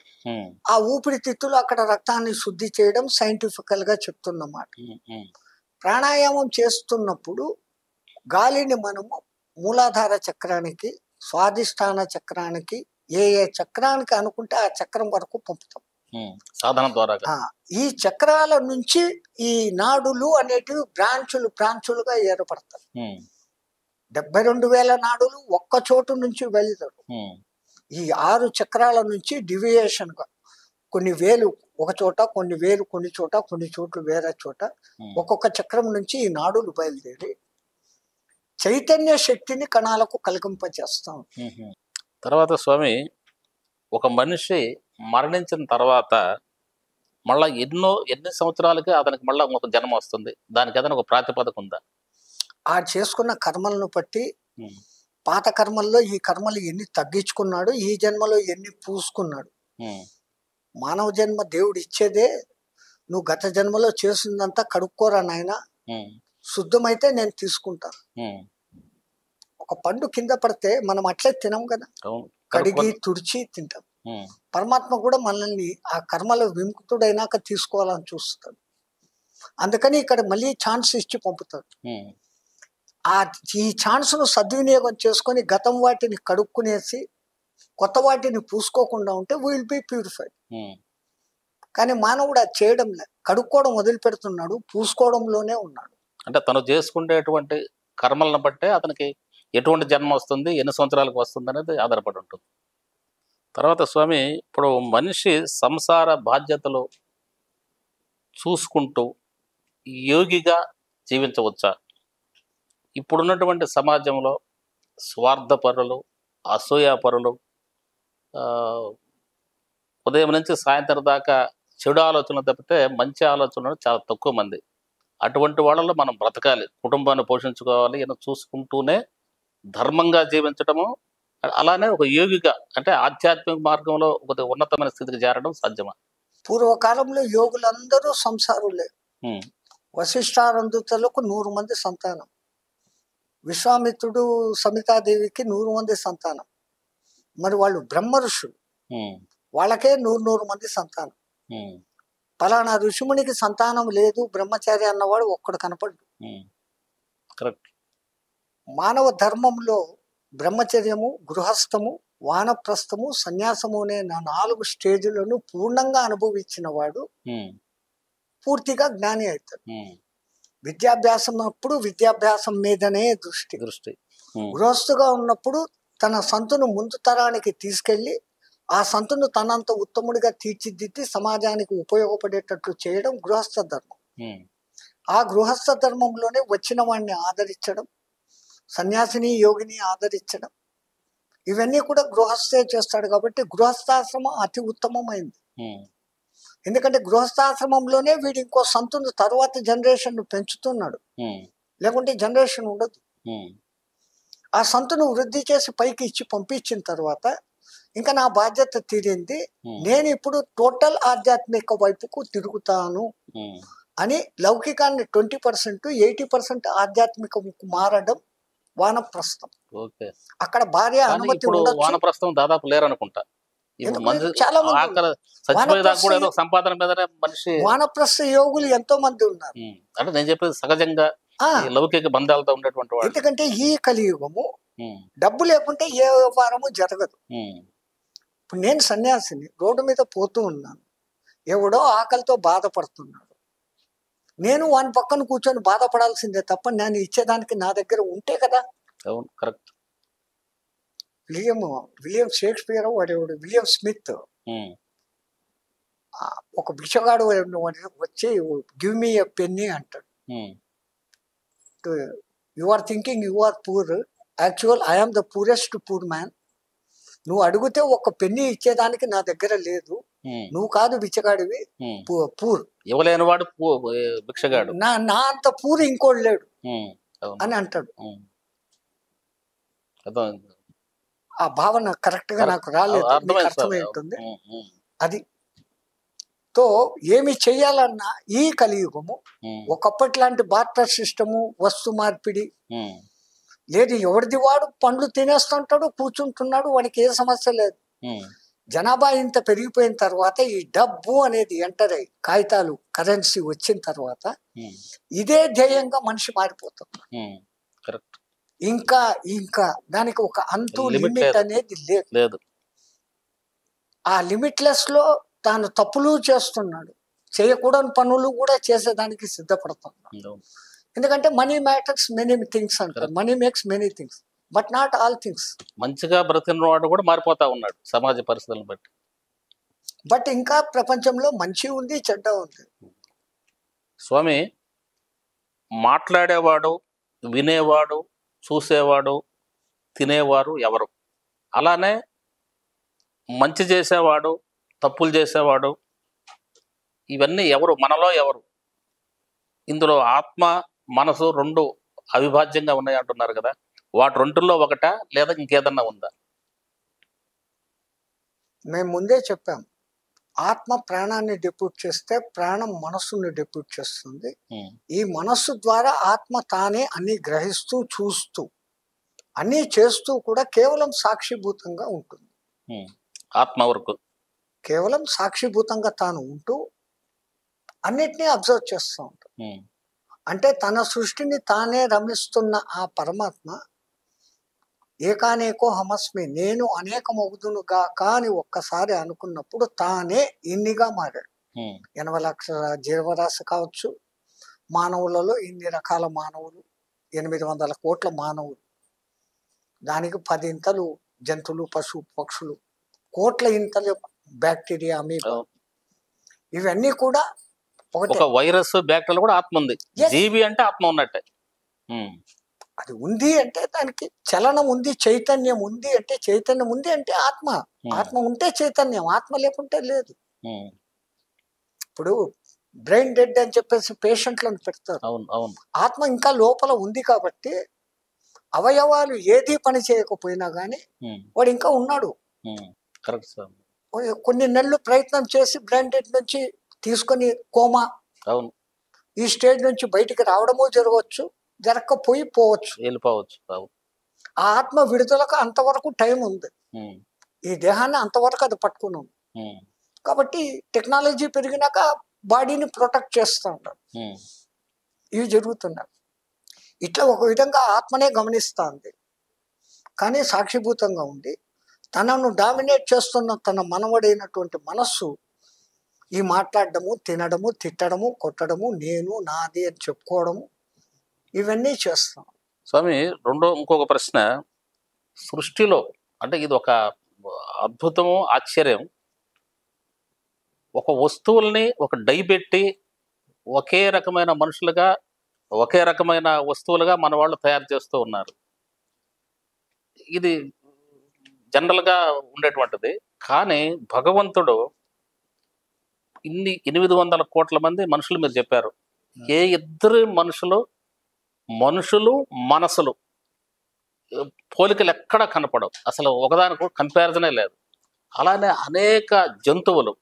ఆ ఊపిరితిత్తులు అక్కడ రక్తాన్ని శుద్ధి చేయడం సైంటిఫికల్ గా చెప్తున్నమాట. ప్రాణాయామం చేస్తున్నప్పుడు గాలిని మనము మూలాధార చక్రానికి, స్వాధిష్టాన చక్రానికి, ఏ చక్రానికి అనుకుంటే ఆ చక్రం వరకు పంపుతాం సాధన ద్వారా. ఈ చక్రాల నుంచి ఈ నాడులు అనేటివి బ్రాంచులుగా ఏర్పడతాయి. 72,000 నాడులు ఒక్క చోటు నుంచి వెళ్తారు. ఈ 6 చక్రాల నుంచి డివియేషన్ గా కొన్ని వేలు ఒక చోట, కొన్ని వేలు కొన్ని చోట, కొన్ని చోట్లు వేరే చోట, ఒక్కొక్క చక్రం నుంచి ఈ నాడులు బయలుదేరి చైతన్య శక్తిని కణాలకు కలిగింపజేస్తాం. తర్వాత స్వామి, ఒక మనిషి మరణించిన తర్వాత మళ్ళా ఎన్ని సంవత్సరాలకి అతనికి మళ్ళా ఒక జన్మ వస్తుంది? దానికి ఏదైనా ఒక ప్రాతిపదిక ఉందా? ఆ చేసుకున్న కర్మలను బట్టి, పాత కర్మల్లో ఈ కర్మలు ఎన్ని తగ్గించుకున్నాడు, ఈ జన్మలో ఎన్ని పూసుకున్నాడు. మానవ జన్మ దేవుడు ఇచ్చేదే. నువ్వు గత జన్మలో చేసిందంతా కడుక్కోరా నాయన, శుద్ధమైతే నేను తీసుకుంటాను. ఒక పండు కింద పడితే మనం అట్లే తినం కదా, కడిగి తుడిచి తింటాం. పరమాత్మ కూడా మనల్ని ఆ కర్మలో విముక్తుడైనాక తీసుకోవాలని చూస్తాడు. అందుకని ఇక్కడ మళ్ళీ ఛాన్స్ ఇచ్చి పంపుతాడు. ఈ ఛాన్స్ను సద్వినియోగం చేసుకొని గతం వాటిని కడుక్కునేసి కొత్త వాటిని పూసుకోకుండా ఉంటే విల్ బి ప్యూరిఫైడ్. కానీ మానవుడు అది చేయడం లేదు, కడుక్కోవడం వదిలిపెడుతున్నాడు, పూసుకోవడంలోనే ఉన్నాడు. అంటే తను చేసుకునేటువంటి కర్మలను బట్టే అతనికి ఎటువంటి జన్మ వస్తుంది, ఎన్ని సంవత్సరాలకు వస్తుంది అనేది ఆధారపడి ఉంటుంది. తర్వాత స్వామి, ఇప్పుడు మనిషి సంసార బాధ్యతలు చూసుకుంటూ యోగిగా జీవించవచ్చా? ఇప్పుడున్నటువంటి సమాజంలో స్వార్థపరులు, అసూయాపరులు, ఉదయం నుంచి సాయంత్రం దాకా చెడు ఆలోచనలు తప్పితే మంచి ఆలోచనలు చాలా తక్కువ మంది. అటువంటి వాళ్ళలో మనం బ్రతకాలి, కుటుంబాన్ని పోషించుకోవాలి, ఇలా చూసుకుంటూనే ధర్మంగా జీవించడము, అలానే ఒక యోగిగా అంటే ఆధ్యాత్మిక మార్గంలో ఒక ఉన్నతమైన స్థితికి చేరడం సాధ్యమా? పూర్వకాలంలో యోగులందరూ సంసారులే. వశిష్ఠారందుతలకు 100 మంది సంతానం, విశ్వామిత్రుడు సమితాదేవికి 100 మంది సంతానం. మరి వాళ్ళు బ్రహ్మ ఋషులు, వాళ్ళకే 100 మంది సంతానం. పలానా ఋషిమునికి సంతానం లేదు, బ్రహ్మచారి అన్నవాడు ఒక్కడు కనపడ్డు. మానవ ధర్మంలో బ్రహ్మచర్యము, గృహస్థము, వానప్రస్థము, సన్యాసము అనే 4 స్టేజ్లను పూర్ణంగా అనుభవించిన వాడు పూర్తిగా జ్ఞాని అవుతాడు. విద్యాభ్యాసం అప్పుడు విద్యాభ్యాసం మీదనే దృష్టి. గృహస్థుగా ఉన్నప్పుడు తన సంతును ముందు తరానికి తీసుకెళ్లి ఆ సంతును తనంత ఉత్తముడిగా తీర్చిదిద్ది సమాజానికి ఉపయోగపడేటట్లు చేయడం గృహస్థ ధర్మం. ఆ గృహస్థ ధర్మంలోనే వచ్చిన వాడిని ఆదరించడం, సన్యాసిని యోగిని ఆదరించడం, ఇవన్నీ కూడా గృహస్థే చేస్తాడు కాబట్టి గృహస్థాశ్రమం అతి ఉత్తమమైంది. ఎందుకంటే గృహస్థాశ్రమంలోనే వీడు ఇంకో సంతును తరువాత జనరేషన్ పెంచుతున్నాడు, లేకుంటే జనరేషన్ ఉండదు. ఆ సంతును వృద్ధి చేసి పైకి ఇచ్చి పంపించిన తర్వాత ఇంకా నా బాధ్యత తీరింది, నేను ఇప్పుడు టోటల్ ఆధ్యాత్మిక వైపుకు తిరుగుతాను అని లౌకికాన్ని 20%, 80% ఆధ్యాత్మికకు మారడం వానప్రస్థం. అక్కడ భార్య అనుమతి ఉండదు. వానప్రస్థం దాదాపు లేరనుకుంటా. చాలా మంది సంపాదన మీద మనిషి వానప్రస్థ యోగులు ఎంతో మంది ఉన్నారు. అంటే నేను చెప్పేది సహజంగా లౌకిక బంధాలతో ఉండేటువంటి వాడు. ఎందుకంటే ఈ కలియుగము డబ్బు లేకుంటే ఏ వ్యవహారము జరగదు. ఇప్పుడు నేను సన్యాసిని, రోడ్డు మీద పోతూ ఉన్నాను, ఎవడో ఆకలితో బాధపడుతున్నాడు, నేను వాని పక్కన కూర్చొని బాధపడాల్సిందే తప్ప నేను ఇచ్చేదానికి నా దగ్గర ఉంటే కదా. అవును, కరెక్ట్. విలియం షేక్స్పియర్ వాడేవాడు విలియం స్మిత్ ఒక బిచ్చగాడు వచ్చి గివ్ మీ ఎ పెన్నీ అంటాడు. You are thinking you are poor, actual I am the poorest poor man. నువ్వు అడిగితే ఒక పెన్నీ ఇచ్చేదానికి నా దగ్గర లేదు, నువ్వు కాదు బిచ్చగాడివి, పూర్ ఇవ్వలేని వాడు భిక్షగాడు, నా అంత పూర్ ఇంకోటి లేడు అని అంటాడు. ఆ భావన కరెక్ట్ గా నాకు రాలేదు, అర్థమై ఉంటుంది అది. తో ఏమి చెయ్యాలన్నా ఈ కలియుగము ఒకప్పటి లాంటి బార్టర్ సిస్టము, వస్తు మార్పిడి లేదు. ఎవరిది వాడు పండ్లు తినేస్తుంటాడు, కూర్చుంటున్నాడు, వాడికి ఏ సమస్య లేదు. జనాభా ఇంత పెరిగిపోయిన తర్వాత ఈ డబ్బు అనేది ఎంటర్ అయ్యి కాగితాలు కరెన్సీ వచ్చిన తర్వాత ఇదే ధ్యేయంగా మనిషి మారిపోతుంది. ఇంకా ఇంకా దానికి ఒక అంతు లిమిట్ అనేది లేదు. ఆ లిమిట్లెస్ లో తాను తప్పులు చేస్తున్నాడు, చేయకూడని పనులు కూడా చేసేదానికి సిద్ధపడుతున్నాడు. ఎందుకంటే మనీ మ్యాటర్స్ మెనీ థింగ్స్ అంటారు, money makes many things but not all things. మంచిగా బ్రతికిన వాడు కూడా మారిపోతా ఉన్నాడు సమాజ పరిస్థితులను బట్టి. బట్ ఇంకా ప్రపంచంలో మంచి ఉంది, చెడ్డ ఉంది. స్వామి, మాట్లాడేవాడు, వినేవాడు, చూసేవాడు, తినేవారు ఎవరు? అలానే మంచి చేసేవాడు, తప్పులు చేసేవాడు, ఇవన్నీ ఎవరు? మనలో ఎవరు? ఇందులో ఆత్మ మనసు రెండు అవిభాజ్యంగా ఉన్నాయి అంటున్నారు కదా, వాటి రెండుల్లో ఒకట లేదా ఇంకేదన్నా ఉందా? మేము ముందే చెప్పాం, ఆత్మ ప్రాణాన్ని డిప్యూట్ చేస్తే ప్రాణం మనస్సుని డిప్యూట్ చేస్తుంది. ఈ మనస్సు ద్వారా ఆత్మ తానే అన్ని గ్రహిస్తూ చూస్తూ అన్ని చేస్తూ కూడా కేవలం సాక్షిభూతంగా ఉంటుంది. ఆత్మ వరకు కేవలం సాక్షిభూతంగా తాను ఉంటూ అన్నిటినీ అబ్జర్వ్ చేస్తూ ఉంటుంది. అంటే తన సృష్టిని తానే రమిస్తున్న ఆ పరమాత్మ ఏకానేకో హమస్మి, నేను అనేకమవుదునుగా కానీ ఒక్కసారి అనుకున్నప్పుడు తానే ఇన్నిగా మారాడు. 80 లక్షల జీవరాశి కావచ్చు, మానవులలో ఇన్ని రకాల మానవులు, 800 కోట్ల మానవులు, దానికి 10 ఇంతలు జంతువులు, పశు పక్షులు, కోట్ల ఇంతలు బ్యాక్టీరియా, అమీబా, ఇవన్నీ కూడా ఒక వైరస్ బ్యాక్టీరియా కూడా ఆత్మ ఉంది. జీవి అంటే ఆత్మ ఉన్నట్టే. అది ఉంది అంటే దానికి చలనం ఉంది, చైతన్యం ఉంది అంటే చైతన్యం ఉంది అంటే ఆత్మ. ఆత్మ ఉంటే చైతన్యం, ఆత్మ లేకుంటే లేదు. ఇప్పుడు బ్రెయిన్ డెడ్ అని చెప్పేసి పేషెంట్లను పెడతారు. ఆత్మ ఇంకా లోపల ఉంది కాబట్టి అవయవాలు ఏది పని చేయకపోయినా గానీ వాడు ఇంకా ఉన్నాడు. కొన్ని నెలలు ప్రయత్నం చేసి బ్రెయిన్ డెడ్ నుంచి తీసుకొని కోమా ఈ స్టేజ్ నుంచి బయటికి రావడమో జరగవచ్చు, జరగకపోవచ్చు, వెళ్ళిపోవచ్చు. ఆ ఆత్మ విడుదలకు అంతవరకు టైం ఉంది. ఈ దేహాన్ని అంతవరకు అది పట్టుకున్నాం కాబట్టి టెక్నాలజీ పెరిగినాక బాడీని ప్రొటెక్ట్ చేస్తూ ఉంటాం. ఇవి జరుగుతున్నాయి. ఇట్లా ఒక విధంగా ఆత్మనే గమనిస్తుంది కానీ సాక్షిభూతంగా ఉంది. తనను డామినేట్ చేస్తున్న తన మనవడైనటువంటి మనస్సు ఈ మాట్లాడడము, తినడము, తిట్టడము, కొట్టడము, నేను నాది అని చెప్పుకోవడము, ఇవన్నీ చేస్తాం. స్వామి, ఇంకొక ప్రశ్న. సృష్టిలో అంటే ఇది ఒక అద్భుతము, ఆశ్చర్యం. ఒక వస్తువుల్ని ఒక డై పెట్టి ఒకే రకమైన మనుషులుగా, ఒకే రకమైన వస్తువులుగా మన వాళ్ళు తయారు చేస్తూ ఉన్నారు. ఇది జనరల్గా ఉండేటువంటిది. కానీ భగవంతుడు ఇన్ని 800 కోట్ల మంది మనుషులు మీరు చెప్పారు. ఏ ఇద్దరు మనుషులు మనసులు పోలికలు ఎక్కడ కనపడవు. అసలు ఒకదానికి కంపారిజనే లేదు. అలానే అనేక జంతువులు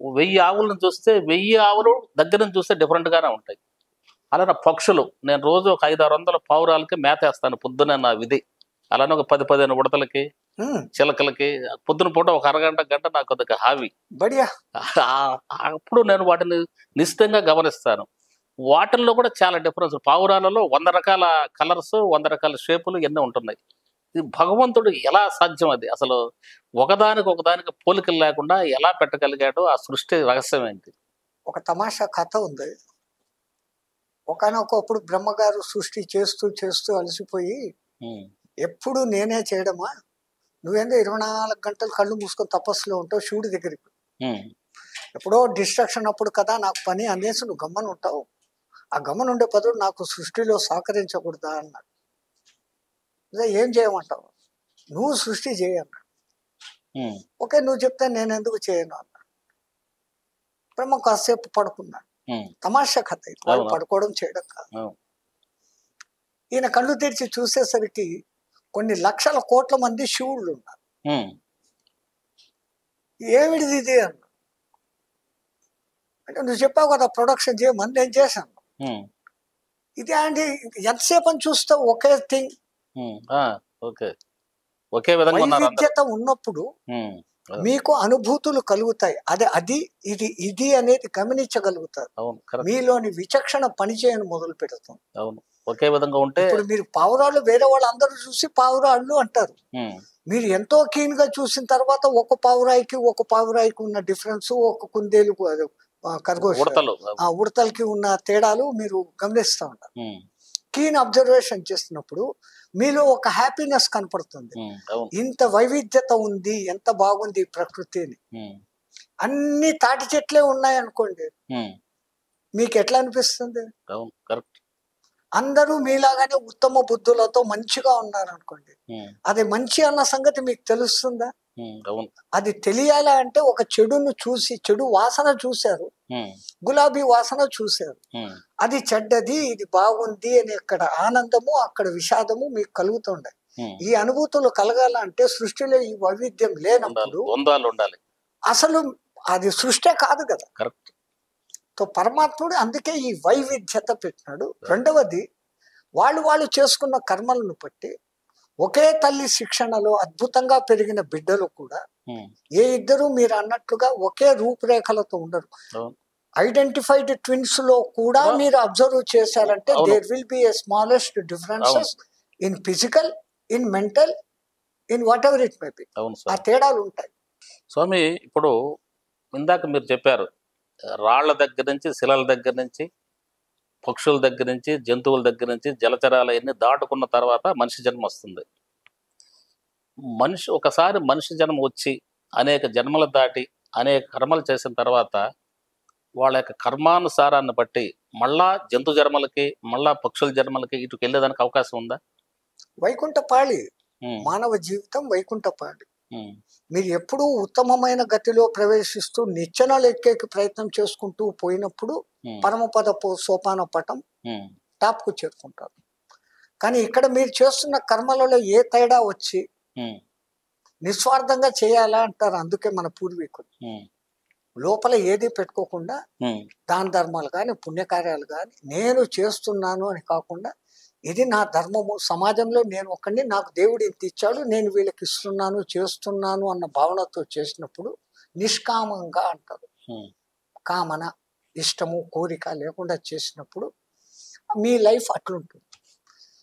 1000 ఆవులను చూస్తే 1000 ఆవులు దగ్గర నుంచి చూస్తే డిఫరెంట్గానే ఉంటాయి. అలానే పక్షులు, నేను రోజు ఒక 500-600 పావురాలకి మేత వేస్తాను పొద్దున, నా విధి. అలానే ఒక 10-15 ఉడతలకి, చిలకలకి పొద్దున పూట ఒక అరగంట గంట నాకు ఒక హాబీ. బడియా అప్పుడు నేను వాటిని నిశ్చితంగా గమనిస్తాను. వాటిల్లో కూడా చాలా డిఫరెన్స్. పావురాలలో 100 రకాల కలర్స్, 100 రకాల షేపులు ఎన్నో ఉంటున్నాయి. ఇది భగవంతుడు ఎలా సాధ్యం? అది అసలు ఒకదానికి పోలికలు లేకుండా ఎలా పెట్టగలిగాడో ఆ సృష్టి రహస్యం ఏంటి? ఒక తమాషా కథ ఉంది. ఒకనొకప్పుడు బ్రహ్మగారు సృష్టి చేస్తూ చేస్తూ అలసిపోయి, ఎప్పుడు నేనే చేయడమా, నువ్వేందో 24 గంటలు కళ్ళు మూసుకొని తపస్సులో ఉంటావు శివుడి దగ్గరికి, ఎప్పుడో డిస్ట్రాక్షన్ అప్పుడు కదా నాకు పని అనేసి నువ్వు గమ్మని ఉంటావు, ఆ గమ్మను ఉండే పదుడు నాకు సృష్టిలో సహకరించకూడదా అన్నాడు. ఏం చేయమంటావు? నువ్వు సృష్టి చేయన్నాడు. ఓకే, నువ్వు చెప్తే నేను ఎందుకు చేయను అన్నాడు. బ్రహ్మ కాసేపు పడుకున్నాడు. తమాషా కథ ఇది, వాళ్ళు పడుకోవడం చేయడం కాదు. ఈయన కళ్ళు తెరిచి చూసేసరికి కొన్ని లక్షల కోట్ల మంది శివుళ్ళు ఉన్నారు. ఏమిడిది ఇది అన్న అంటే, నువ్వు చెప్పావు కదా ప్రొడక్షన్ చేయమని, నేను చేశాను. ఇది అంటే ఎంతసేపు అని చూస్తావు ఒకే థింగ్, వైవిధ్యత ఉన్నప్పుడు మీకు అనుభూతులు కలుగుతాయి. అది ఇది అనేది గమనించగలుగుతారు. మీలోని విచక్షణ పనిచేయని మొదలు పెడుతుంది. ఒకే విధంగా ఉంటే ఇప్పుడు మీరు పావురాళ్ళు వేరే వాళ్ళు అందరూ చూసి పావురాళ్ళు అంటారు. మీరు ఎంతో కీన్ గా చూసిన తర్వాత ఒక పావురాయికి ఉన్న డిఫరెన్స్, ఒక కుందేలు ఖర్గోశ ఉడతలకి ఉన్న తేడాలు మీరు గమనిస్తూ ఉంటారు. కీన్ అబ్జర్వేషన్ చేస్తున్నప్పుడు మీలో ఒక హ్యాపీనెస్ కనపడుతుంది. ఇంత వైవిధ్యత ఉంది, ఎంత బాగుంది ప్రకృతిని. అన్ని తాటి చెట్లే ఉన్నాయి అనుకోండి, మీకు ఎట్లా అనిపిస్తుంది? అందరూ మీలాగానే ఉత్తమ బుద్ధులతో మంచిగా ఉన్నారు అనుకోండి, అది మంచి అన్న సంగతి మీకు తెలుస్తుందా? అది తెలియాలా అంటే ఒక చెడును చూసి, చెడు వాసన చూశారు, గులాబీ వాసన చూశారు, అది చెడ్డది ఇది బాగుంది అని అక్కడ ఆనందము, అక్కడ విషాదము మీకు కలుగుతుండే. ఈ అనుభూతులు కలగాలంటే సృష్టిలో ఈ వైవిధ్యం లేనప్పుడు ఉండాలి. అసలు అది సృష్టి కాదు కదా. పరమాత్ముడు అందుకే ఈ వైవిధ్యత పెట్టినాడు. రెండవది, వాళ్ళు చేసుకున్న కర్మలను బట్టి ఒకే తల్లి శిక్షణలో అద్భుతంగా పెరిగిన బిడ్డలు కూడా ఏ ఇద్దరు మీరు అన్నట్లుగా ఒకే రూపురేఖలతో ఉండరు. ఐడెంటిఫైడ్ ట్విన్స్ లో కూడా మీరు అబ్జర్వ్ చేశారంటే there will be a smallest differences in physical, in mental, in whatever it may be. ఆ తేడాలు ఉంటాయి. స్వామి, ఇప్పుడు ఇందాక మీరు చెప్పారు, రాళ్ల దగ్గర నుంచి, శిలల దగ్గర నుంచి, పక్షుల దగ్గర నుంచి, జంతువుల దగ్గర నుంచి, జలచరాలన్నీ దాటుకున్న తర్వాత మనిషి జన్మ వస్తుంది. ఒకసారి మనిషి జన్మ వచ్చి అనేక జన్మలు దాటి అనేక కర్మలు చేసిన తర్వాత వాళ్ళ యొక్క కర్మానుసారాన్ని బట్టి మళ్ళా జంతు జన్మలకి, మళ్ళా పక్షుల జన్మలకి ఇటుకు వెళ్ళేదానికి అవకాశం ఉందా? వైకుంఠపాళి మానవ జీవితం వైకుంఠపాళి. మీరు ఎప్పుడూ ఉత్తమమైన గతిలో ప్రవేశిస్తూ నిచ్చెనలు ఎక్కేకి ప్రయత్నం చేసుకుంటూ పోయినప్పుడు పరమపద సోపాన పటం టాప్ కు చేరుకుంటారు. కానీ ఇక్కడ మీరు చేస్తున్న కర్మలలో ఏ తేడా వచ్చి నిస్వార్థంగా చేయాలా అంటారు. అందుకే మన పూర్వీకులు లోపల ఏది పెట్టుకోకుండా దాన ధర్మాలు కానీ పుణ్యకార్యాలు కానీ నేను చేస్తున్నాను అని కాకుండా, ఇది నా ధర్మము, సమాజంలో నేను ఒకడిని, నాకు దేవుడు ఇంత ఇచ్చాడు, నేను వీళ్ళకి ఇస్తున్నాను, చేస్తున్నాను అన్న భావనతో చేసినప్పుడు నిష్కామంగా అంటారు. కామన, ఇష్టము, కోరిక లేకుండా చేసినప్పుడు మీ లైఫ్ అట్లుంటుంది.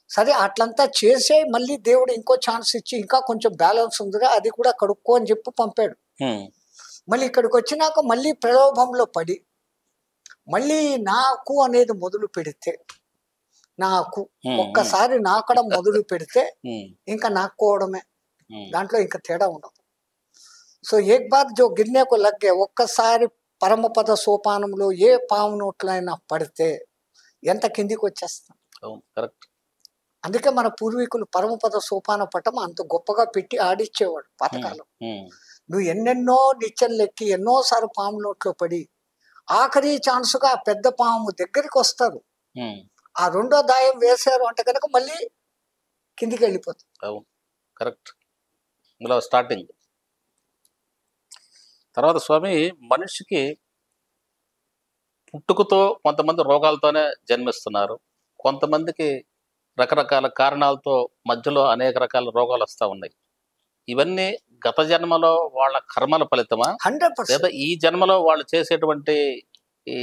సరే, అట్లంతా చేసే మళ్ళీ దేవుడు ఇంకో ఛాన్స్ ఇచ్చి ఇంకా కొంచెం బ్యాలెన్స్ ఉందిగా అది కూడా కడుక్కో అని చెప్పి పంపాడు. మళ్ళీ ఇక్కడికి వచ్చినాక మళ్ళీ ప్రలోభంలో పడి మళ్ళీ నాకు అనేది మొదలు పెడితే, నాకు ఒక్కసారి నాకడం మొదలు పెడితే ఇంకా నాకోవడమే, దాంట్లో ఇంకా తేడా ఉండదు. సో ఏక్ బార్ జో గిర్నేకు లగ్గే, ఒక్కసారి పరమపద సోపానంలో ఏ పాము నోట్లైనా పడితే ఎంత కిందికి వచ్చేస్తాం. అందుకే మన పూర్వీకులు పరమపద సోపాన పటం అంత గొప్పగా పెట్టి ఆడిచ్చేవాడు పాతకాలం. నువ్వు ఎన్నెన్నో నిచ్చెనలు ఎక్కి ఎన్నోసార్లు పాము నోట్లో పడి ఆఖరి ఛాన్స్గా ఆ పెద్ద పాము దగ్గరికి వస్తారు. ఆ రెండో దాయం వేశారు అంటే కనుక మళ్ళీ కిందికి వెళ్ళిపోతుంది. అవును, కరెక్ట్. ఇందులో స్టార్టింగ్. తర్వాత స్వామి, మనిషికి పుట్టుకతో కొంతమంది రోగాలతోనే జన్మిస్తున్నారు, కొంతమందికి రకరకాల కారణాలతో మధ్యలో అనేక రకాల రోగాలు వస్తూ ఉన్నాయి. ఇవన్నీ గత జన్మలో వాళ్ళ కర్మల ఫలితమా, 100%. లేదా ఈ జన్మలో వాళ్ళు చేసేటువంటి ఈ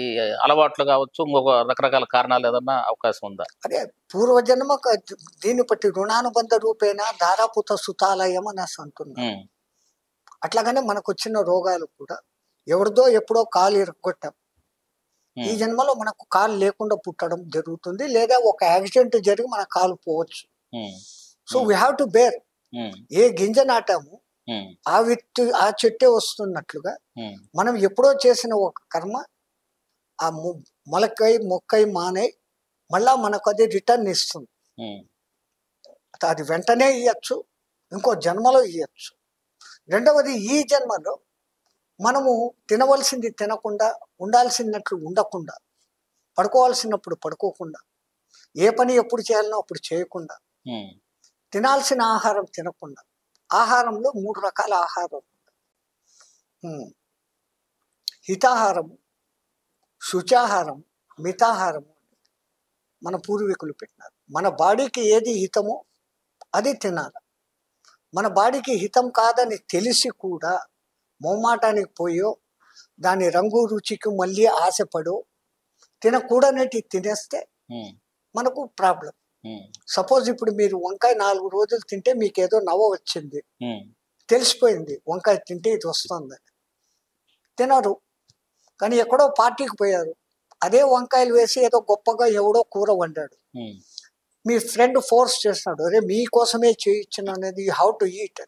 అలవాట్లు కావచ్చు, ఇంకొక రకరకాల కారణాలు ఏదన్నా అవకాశం ఉందా? అదే పూర్వజన్మ దీన్ని బట్టి రుణానుబంధ రూపేణ ధారాపుత సుతాలయం అని అంటున్నాం. అట్లాగనే మనకు వచ్చిన రోగాలు కూడా ఎవరిదో ఎప్పుడో కాలు ఇరగొట్టాం, ఈ జన్మలో మనకు కాలు లేకుండా పుట్టడం జరుగుతుంది, లేదా ఒక యాక్సిడెంట్ జరిగి మన కాలు పోవచ్చు. So we have to bear. ఏ గింజ నాటాము ఆ చెట్టే వస్తున్నట్లుగా మనం ఎప్పుడో చేసిన ఒక కర్మ ఆ మొక్కై మానే మళ్ళా మనకు అది రిటర్న్ ఇస్తుంది. అది వెంటనే ఇవ్వచ్చు, ఇంకో జన్మలో ఇవ్వచ్చు. రెండవది, ఈ జన్మలో మనము తినవలసింది తినకుండా, ఉండాల్సినట్లు ఉండకుండా, పడుకోవాల్సినప్పుడు పడుకోకుండా, ఏ పని ఎప్పుడు చేయాలనో అప్పుడు చేయకుండా, తినాల్సిన ఆహారం తినకుండా. ఆహారంలో 3 రకాల ఆహారం: హితాహారము, శుచాహారం, మితాహారము మన పూర్వీకులు పెట్టినారు. మన బాడీకి ఏది హితమో అది తినాలి. మన బాడీకి హితం కాదని తెలిసి కూడా మొహమాటానికి పోయో, దాని రంగు రుచికి మళ్ళీ ఆశపడో తినకూడనేటి తినేస్తే మనకు ప్రాబ్లం. సపోజ్ ఇప్పుడు మీరు వంకాయ 4 రోజులు తింటే మీకు ఏదో నవ్వు వచ్చింది, తెలిసిపోయింది వంకాయ తింటే ఇది వస్తుందని, తినరు. కానీ ఎక్కడో పార్టీకి పోయారు, అదే వంకాయలు వేసి ఏదో గొప్పగా ఎవడో కూర వండాడు, మీ ఫ్రెండ్ ఫోర్స్ చేస్తున్నాడు, అరే మీకోసమే చేయించిన అనేది హౌ టు ఈట్,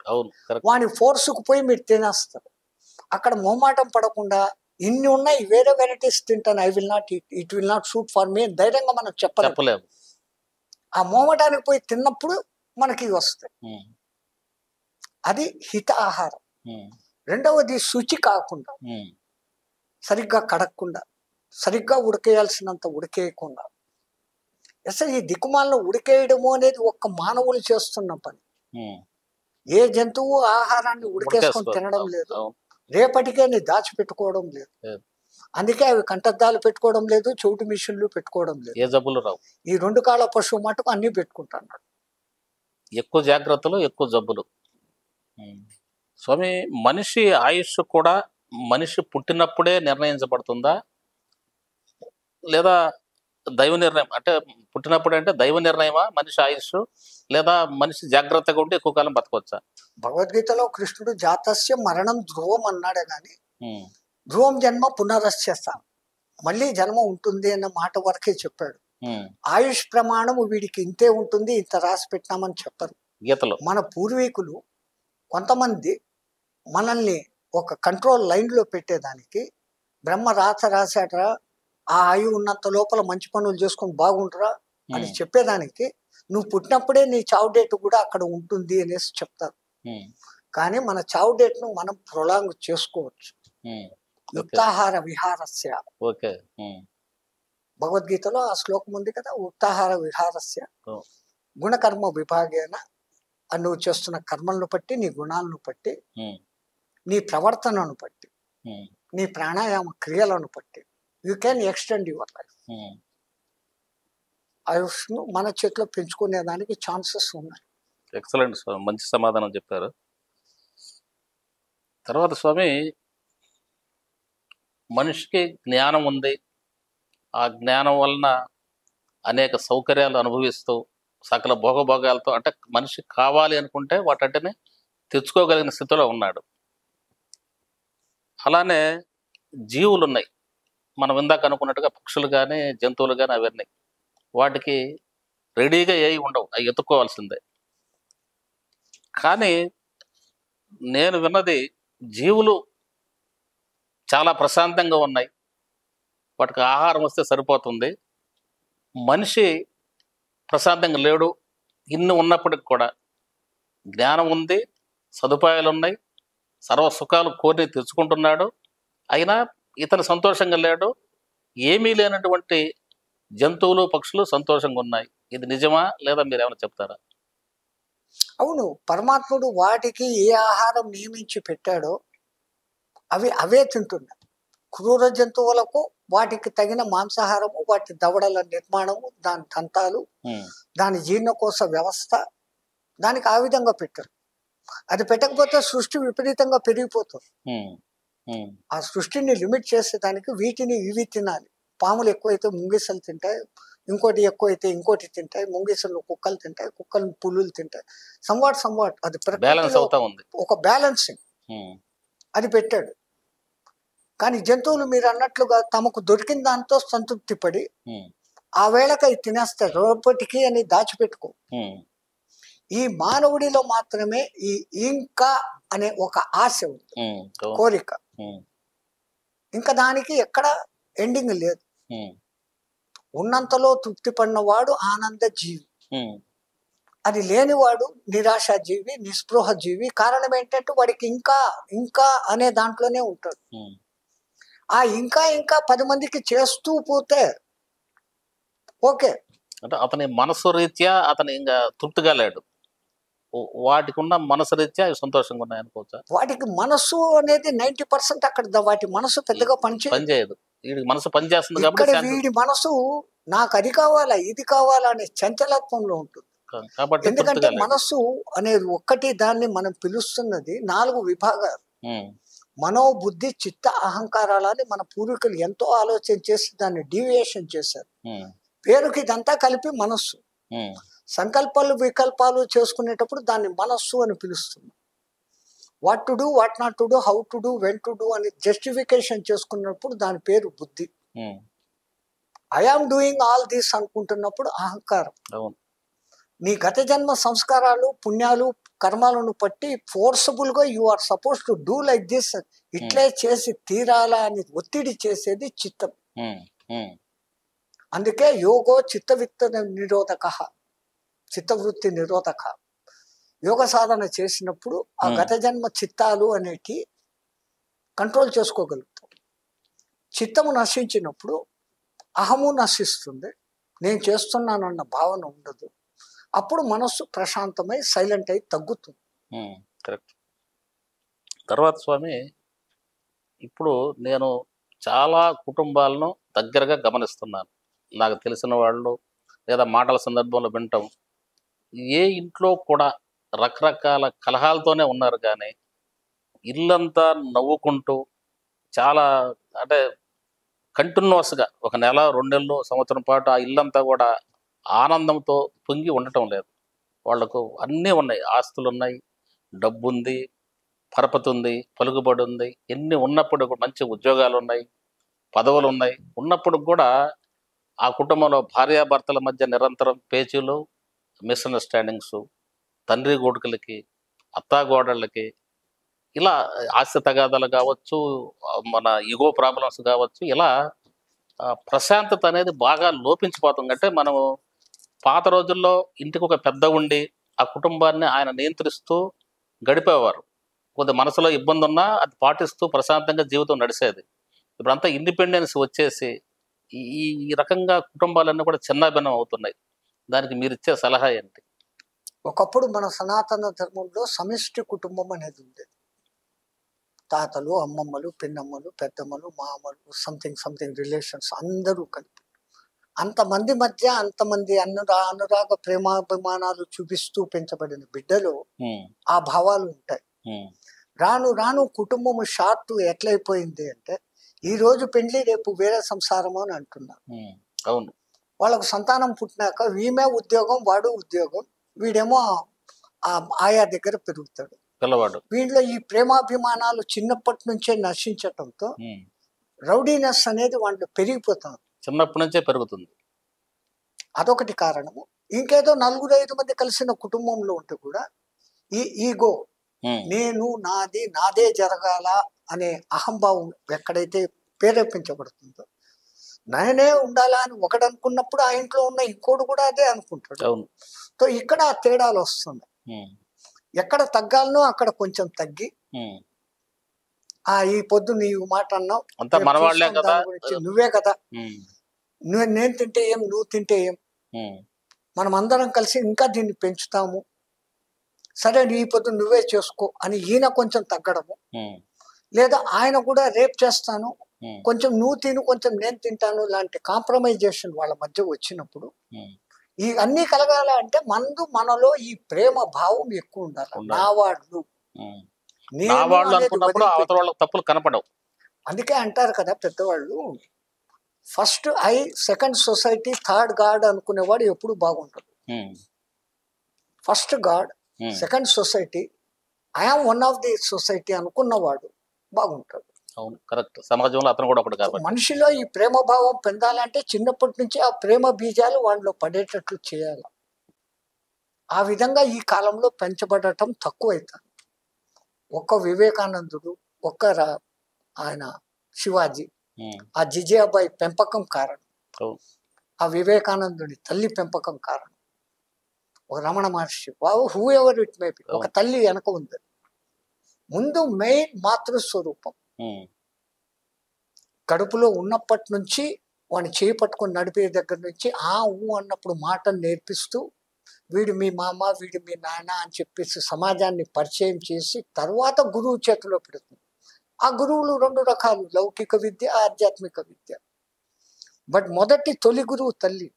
వాని ఫోర్స్కు పోయి మీరు తినేస్తారు. అక్కడ మొహమాటం పడకుండా ఇన్ని ఉన్నాయి, వేరే వెరైటీస్ తింటాను, I will not eat, it will not suit for me ధైర్యంగా మనం చెప్పలేము. ఆ మొహమాటానికి పోయి తిన్నప్పుడు మనకి వస్తాయి. అది హిత ఆహారం. రెండవది, శుచి కాకుండా, సరిగ్గా కడగకుండా, సరిగ్గా ఉడికేయాల్సినంత ఉడికేయకుండా. అసలు ఈ దిక్కుమాలను ఉడికేయడము అనేది ఒక్క మానవులు చేస్తున్న పని. ఏ జంతువు ఆహారాన్ని ఉడికేసుకొని తినడం లేదు, రేపటికే దాచిపెట్టుకోవడం లేదు. అందుకే అవి కంటద్దాలు పెట్టుకోవడం లేదు, చెవిటి మిషన్లు పెట్టుకోవడం లేదు. ఏ జబ్బులు రావు. ఈ 2 కాళ్ళ పశువు మటుకు అన్ని పెట్టుకుంటున్నాడు. ఎక్కువ జాగ్రత్తలు, ఎక్కువ జబ్బులు. స్వామి, మనిషి ఆయుష్ కూడా మనిషి పుట్టినప్పుడే నిర్ణయించబడుతుందా, లేదా దైవ నిర్ణయం? అంటే పుట్టినప్పుడే అంటే దైవ నిర్ణయమా మనిషి ఆయుష్, లేదా మనిషి జాగ్రత్తగా ఉంటే ఎక్కువ కాలం బతకొచ్చా? భగవద్గీతలో కృష్ణుడు జాతస్య మరణం ధ్రువం అన్నాడే గాని ధ్రువం జన్మ పునరస్యస, మళ్ళీ జన్మ ఉంటుంది అన్న మాట వరకే చెప్పాడు. ఆయుష్ ప్రమాణం వీడికి ఇంతే ఉంటుంది, ఇంత రాసి పెట్టినామని చెప్పరు గీతలో. మన పూర్వీకులు కొంతమంది మనల్ని ఒక కంట్రోల్ లైన్లో పెట్టేదానికి, బ్రహ్మ రాశాడరా, ఆ ఆయువు ఉన్నంత లోపల మంచి పనులు చేసుకొని బాగుంటరా అని చెప్పేదానికి, నువ్వు పుట్టినప్పుడే నీ చావు డేట్ కూడా అక్కడ ఉంటుంది అనేసి చెప్తారు. కానీ మన చావు డేట్ను మనం ప్రొలాంగ్ చేసుకోవచ్చు. యుక్తాహార విహారస్య, భగవద్గీతలో ఆ శ్లోకం ఉంది కదా, ఉక్తాహార విహారస్య గుణకర్మ విభాగేన, నువ్వు చేస్తున్న కర్మలను బట్టి, నీ గుణాలను బట్టి, నీ ప్రవర్తనను బట్టి, నీ ప్రాణాయామ క్రియలను బట్టి you can extend your life. ఆయుష్ను మన చేతిలో పెంచుకునేదానికి ఛాన్సెస్ ఉన్నాయి. ఎక్సలెంట్ స్వామి, మంచి సమాధానం చెప్పారు. తర్వాత స్వామి, మనిషికి జ్ఞానం ఉంది, ఆ జ్ఞానం వలన అనేక సౌకర్యాలు అనుభవిస్తూ సకల భోగభోగాలతో, అంటే మనిషి కావాలి అనుకుంటే వాటంటనే తెచ్చుకోగలిగిన స్థితిలో ఉన్నాడు. అలానే జీవులు ఉన్నాయి, మనం ఇందాక అనుకున్నట్టుగా పక్షులు కానీ జంతువులు కానీ, అవన్నీ వాటికి రెడీగా ఏవి ఉండవు, అవి ఎత్తుక్కోవాల్సిందే. కానీ నేను విన్నది, జీవులు చాలా ప్రశాంతంగా ఉన్నాయి, వాటికి ఆహారం వస్తే సరిపోతుంది, మనిషి ప్రశాంతంగా లేడు, ఇన్ని ఉన్నప్పటికి కూడా జ్ఞానం ఉంది, సదుపాయాలు ఉన్నాయి, సర్వ సుఖాలు కోరి తెచ్చుకుంటున్నాడు. అయినా ఇతను సంతోషంగా లేడు. ఏమీ లేనటువంటి జంతువులు పక్షులు సంతోషంగా ఉన్నాయి. ఇది నిజమా లేదా మీరు ఏమైనా చెప్తారా? అవును, పరమాత్ముడు వాటికి ఏ ఆహారం నియమించి పెట్టాడో అవే తింటున్నాయి. క్రూర జంతువులకు వాటికి తగిన మాంసాహారము, వాటి దవడల నిర్మాణము, దాని దంతాలు, దాని జీర్ణకోశ వ్యవస్థ, దానికి ఆ విధంగా పెట్టారు. అది పెట్టకపోతే సృష్టి విపరీతంగా పెరిగిపోతుంది. ఆ సృష్టిని లిమిట్ చేసేదానికి వీటిని ఇవి తినాలి. పాములు ఎక్కువైతే ముంగిసలు తింటాయి, ఇంకోటి ఎక్కువైతే ఇంకోటి తింటాయి, ముంగిసలు కుక్కలు తింటాయి, కుక్కలు పులులు తింటాయి. సంవాట్ అది బ్యాలెన్స్ అవుతా ఉంది. ఒక బ్యాలెన్సింగ్ అది పెట్టాడు. కానీ జంతువులు మీరు అన్నట్లుగా తమకు దొరికిన దాంతో సంతృప్తి పడి ఆ వేళకి అవి తినేస్తాయి. రేపటికి అని దాచిపెట్టుకో. ఈ మానవుడిలో మాత్రమే ఈ ఇంకా అనే ఒక ఆశ ఉంది, కోరిక. ఇంకా దానికి ఎక్కడ ఎండింగ్ లేదు. ఉన్నంతలో తృప్తి పడినవాడు ఆనంద జీవి, అది లేనివాడు నిరాశ జీవి, నిస్పృహ జీవి. కారణం ఏంటంటే వాడికి ఇంకా ఇంకా అనే దాంట్లోనే ఉంటాడు. ఆ ఇంకా ఇంకా 10 మందికి చేస్తూ పోతే ఓకే. అంటే అతని మనసు రీత్యా అతను ఇంకా తృప్తిగా లేడు. వాటికి ఉన్న మనసు రీత్యా సంతోషంగా ఉన్నాయి అనుకోవచ్చా? వాటికి మనసు అనేది 90% అక్కడ వాటి మనసు పెద్దగా పనిచేయదు. వీడికి మనసు పనిచేస్తుంది కాబట్టి వీడి మనసు నాకు అది కావాలా ఇది కావాలా అనే చంచలత్వంలో ఉంటుంది. ఎందుకంటే మనస్సు అనేది ఒక్కటి, దాన్ని మనం పిలుస్తున్నది 4 విభాగాలు. మనోబుద్ధి చిత్త అహంకారాలని మన పూర్వీకులు ఎంతో ఆలోచన చేసి దాన్ని డీవియేషన్ చేశారు. పేరుకి ఇదంతా కలిపి మనస్సు. సంకల్పాలు వికల్పాలు చేసుకునేటప్పుడు దాన్ని మనస్సు అని పిలుస్తున్నాం. What to do, what not to do, how to do, when to do అని జస్టిఫికేషన్ చేసుకున్నప్పుడు దాని పేరు బుద్ధి. ఐఆమ్ డూయింగ్ ఆల్ దిస్ అనుకుంటున్నప్పుడు అహంకారం. నీ గత జన్మ సంస్కారాలు, పుణ్యాలు, కర్మాలను బట్టి ఫోర్సబుల్ గా you are suppose to do like this, ఇట్లే చేసి తీరాలా అని ఒత్తిడి చేసేది చిత్తం. అందుకే యోగో చిత్తవిత్త నిరోధక, చిత్తవృత్తి నిరోధక. యోగ సాధన చేసినప్పుడు ఆ గత జన్మ చిత్తాలు అనేటి కంట్రోల్ చేసుకోగలుగుతాం. చిత్తము నశించినప్పుడు అహము నశిస్తుంది, నేను చేస్తున్నానన్న భావన ఉండదు. అప్పుడు మనస్సు ప్రశాంతమై సైలెంట్ అయి తగ్గుతుంది. కరెక్ట్. తర్వాత స్వామి, ఇప్పుడు నేను చాలా కుటుంబాలను దగ్గరగా గమనిస్తున్నాను. నాకు తెలిసిన వాళ్ళు లేదా మాటల సందర్భంలో వింటాం, ఏ ఇంట్లో కూడా రకరకాల కలహాలతోనే ఉన్నారు, కానీ ఇల్లంతా నవ్వుకుంటూ చాలా అంటే కంటిన్యూస్గా 1 నెల 2 నెలలు సంవత్సరం పాటు ఆ ఇల్లంతా కూడా ఆనందంతో పొంగి ఉండటం లేదు. వాళ్లకు అన్నీ ఉన్నాయి, ఆస్తులు ఉన్నాయి, డబ్బు ఉంది, పరపతి ఉంది, పలుకుబడి ఉంది, ఎన్ని ఉన్నప్పుడు కూడా మంచి ఉద్యోగాలు ఉన్నాయి, పదవులు ఉన్నాయి. ఉన్నప్పుడు కూడా ఆ కుటుంబంలో భార్యాభర్తల మధ్య నిరంతరం పేచీలు, మిస్అండర్స్టాండింగ్స్, తండ్రి కొడుకులకి, అత్తాగోడళ్ళకి, ఇలా ఆస్తి తగాదాలు కావచ్చు, మన ఈగో ప్రాబ్లమ్స్ కావచ్చు, ఇలా ప్రశాంతత అనేది బాగా లోపించిపోతుంది. అంటే మనం పాత రోజుల్లో ఇంటికి ఒక పెద్ద ఉండి ఆ కుటుంబాన్ని ఆయన నియంత్రిస్తూ గడిపేవారు. కొద్ది మనసులో ఇబ్బంది ఉన్నా అది పాటిస్తూ ప్రశాంతంగా జీవితం నడిచేది. ఇప్పుడంతా ఇండిపెండెన్స్ వచ్చేసి ఈ రకంగా కుటుంబాలన్నీ కూడా చిన్నాభిన్నం అవుతున్నాయి. దానికి మీరు ఇచ్చే సలహా ఏంటి? ఒకప్పుడు మన సనాతన ధర్మంలో సమిష్టి కుటుంబం అనేది ఉండేది. తాతలు, అమ్మమ్మలు, పిన్నమ్మలు, పెద్దమ్మలు, మామలు, సంథింగ్ రిలేషన్స్ అందరూ కలిపి అంతమంది మధ్య అంతమంది అనురాగ ప్రేమాభిమానాలు చూపిస్తూ పెంచబడిన బిడ్డలు ఆ భావాలు ఉంటాయి. రాను రాను కుటుంబము షార్ట్ ఎట్లయిపోయింది అంటే, ఈ రోజు పెండ్లి రేపు వేరే సంసారము అని అంటున్నారు. అవును, వాళ్ళకు సంతానం పుట్టినాక వీమే ఉద్యోగం, వాడు ఉద్యోగం, వీడేమో ఆయా దగ్గర పెరుగుతాడు పిల్లవాడు. వీళ్ళలో ఈ ప్రేమాభిమానాలు చిన్నప్పటి నుంచే నశించటంతో రౌడీనెస్ అనేది వాళ్ళు పెరిగిపోతారు, చిన్నప్పటి నుంచే పెరుగుతుంది. అదొకటి కారణము. ఇంకేదో 4-5 మంది కలిసిన కుటుంబంలో ఉంటే కూడా ఈ ఈగో, నేను నాదే జరగాల అనే అహంభావం ఎక్కడైతే ప్రేరేపించబడుతుందో నేనే ఉండాలా అని ఒకడు అనుకున్నప్పుడు ఆ ఇంట్లో ఉన్న ఇంకోడు కూడా అదే అనుకుంటాడు. అవును. సో ఇక్కడ ఆ తేడాలు వస్తుంది. ఉమ్, ఎక్కడ తగ్గాలనో అక్కడ కొంచెం తగ్గి, ఉమ్. ఈ పొద్దు నీవు మాట అన్నావు, అంతా రేపు మన వాళ్ళే చూస్తాం కదా. దాని గురించి, నువ్వే కదా, ఉమ్, నేను తింటే ఏం, నువ్వు తింటే ఏం, ఉమ్, మనం అందరం కలిసి ఇంకా దీన్ని పెంచుతాము, సరే ఈ పొద్దు నువ్వే చేసుకో అని ఈయన కొంచెం తగ్గడము, ఉమ్, లేదా ఆయన కూడా రేపు చేస్తాను, ఉమ్, కొంచెం నువ్వు తిను కొంచెం నేను తింటాను లాంటి కాంప్రమైజేషన్ వాళ్ళ మధ్య వచ్చినప్పుడు, ఉమ్. ఈ అన్ని కలగాల అంటే మనలో ఈ ప్రేమ భావం ఎక్కువ ఉండాలి. ఉండాలి. నా వాళ్ళు ఉమ్. నా నేను వాళ్ళు అనేది అనుకున్నప్పుడు అవతల వదిలిపెట్టి. వాళ్ళకి తప్పులు కనపడవు. అందుకే అంటారు కదా పెద్దవాళ్ళు, first I, second society, third god అనుకునేవాడు ఎప్పుడు బాగుంటాడు. Um, first god, um. Second society, I am one of the society అనుకున్నవాడు బాగుంటాడు. అవును, కరెక్ట్. సమాజంలో అతను కూడా ఒకటి సో కాబట్టి. మనిషిలో ఈ ప్రేమ భావం పెందాలంటే చిన్నప్పటి నుంచి ఆ ప్రేమ బీజాలు వాళ్ళలో పడేటట్లు చేయాలి. ఆ విధంగా ఈ కాలంలో పెంచబడటం తక్కువైతుంది. ఒక్క వివేకానందుడు, ఆయన శివాజీ, ఉమ్, ఆ జిజియాబాయి పెంపకం కారణం, అవును. ఆ వివేకానందుడి తల్లి పెంపకం కారణం, ఒక Ramana Maharshi, whoever it may be, ఒక తల్లి వెనక ఉంది. ముందు మెయిన్ మాతృస్వరూపం ఉమ్, కడుపులో ఉన్నప్పటి నుంచి వాడిని చేయి పట్టుకొని నడిపే దగ్గర నుంచి ఊ అన్నప్పుడు మాటను నేర్పిస్తూ, వీడు మీ మామ, వీడు మీ నాన్న అని చెప్పేసి సమాజాన్ని పరిచయం చేసి తర్వాత గురువు చేతిలో పెడుతుంది. ఆ గురువులు రెండు రకాలు, లౌకిక విద్య, ఆధ్యాత్మిక విద్య. బట్ తొలి గురువు తల్లి.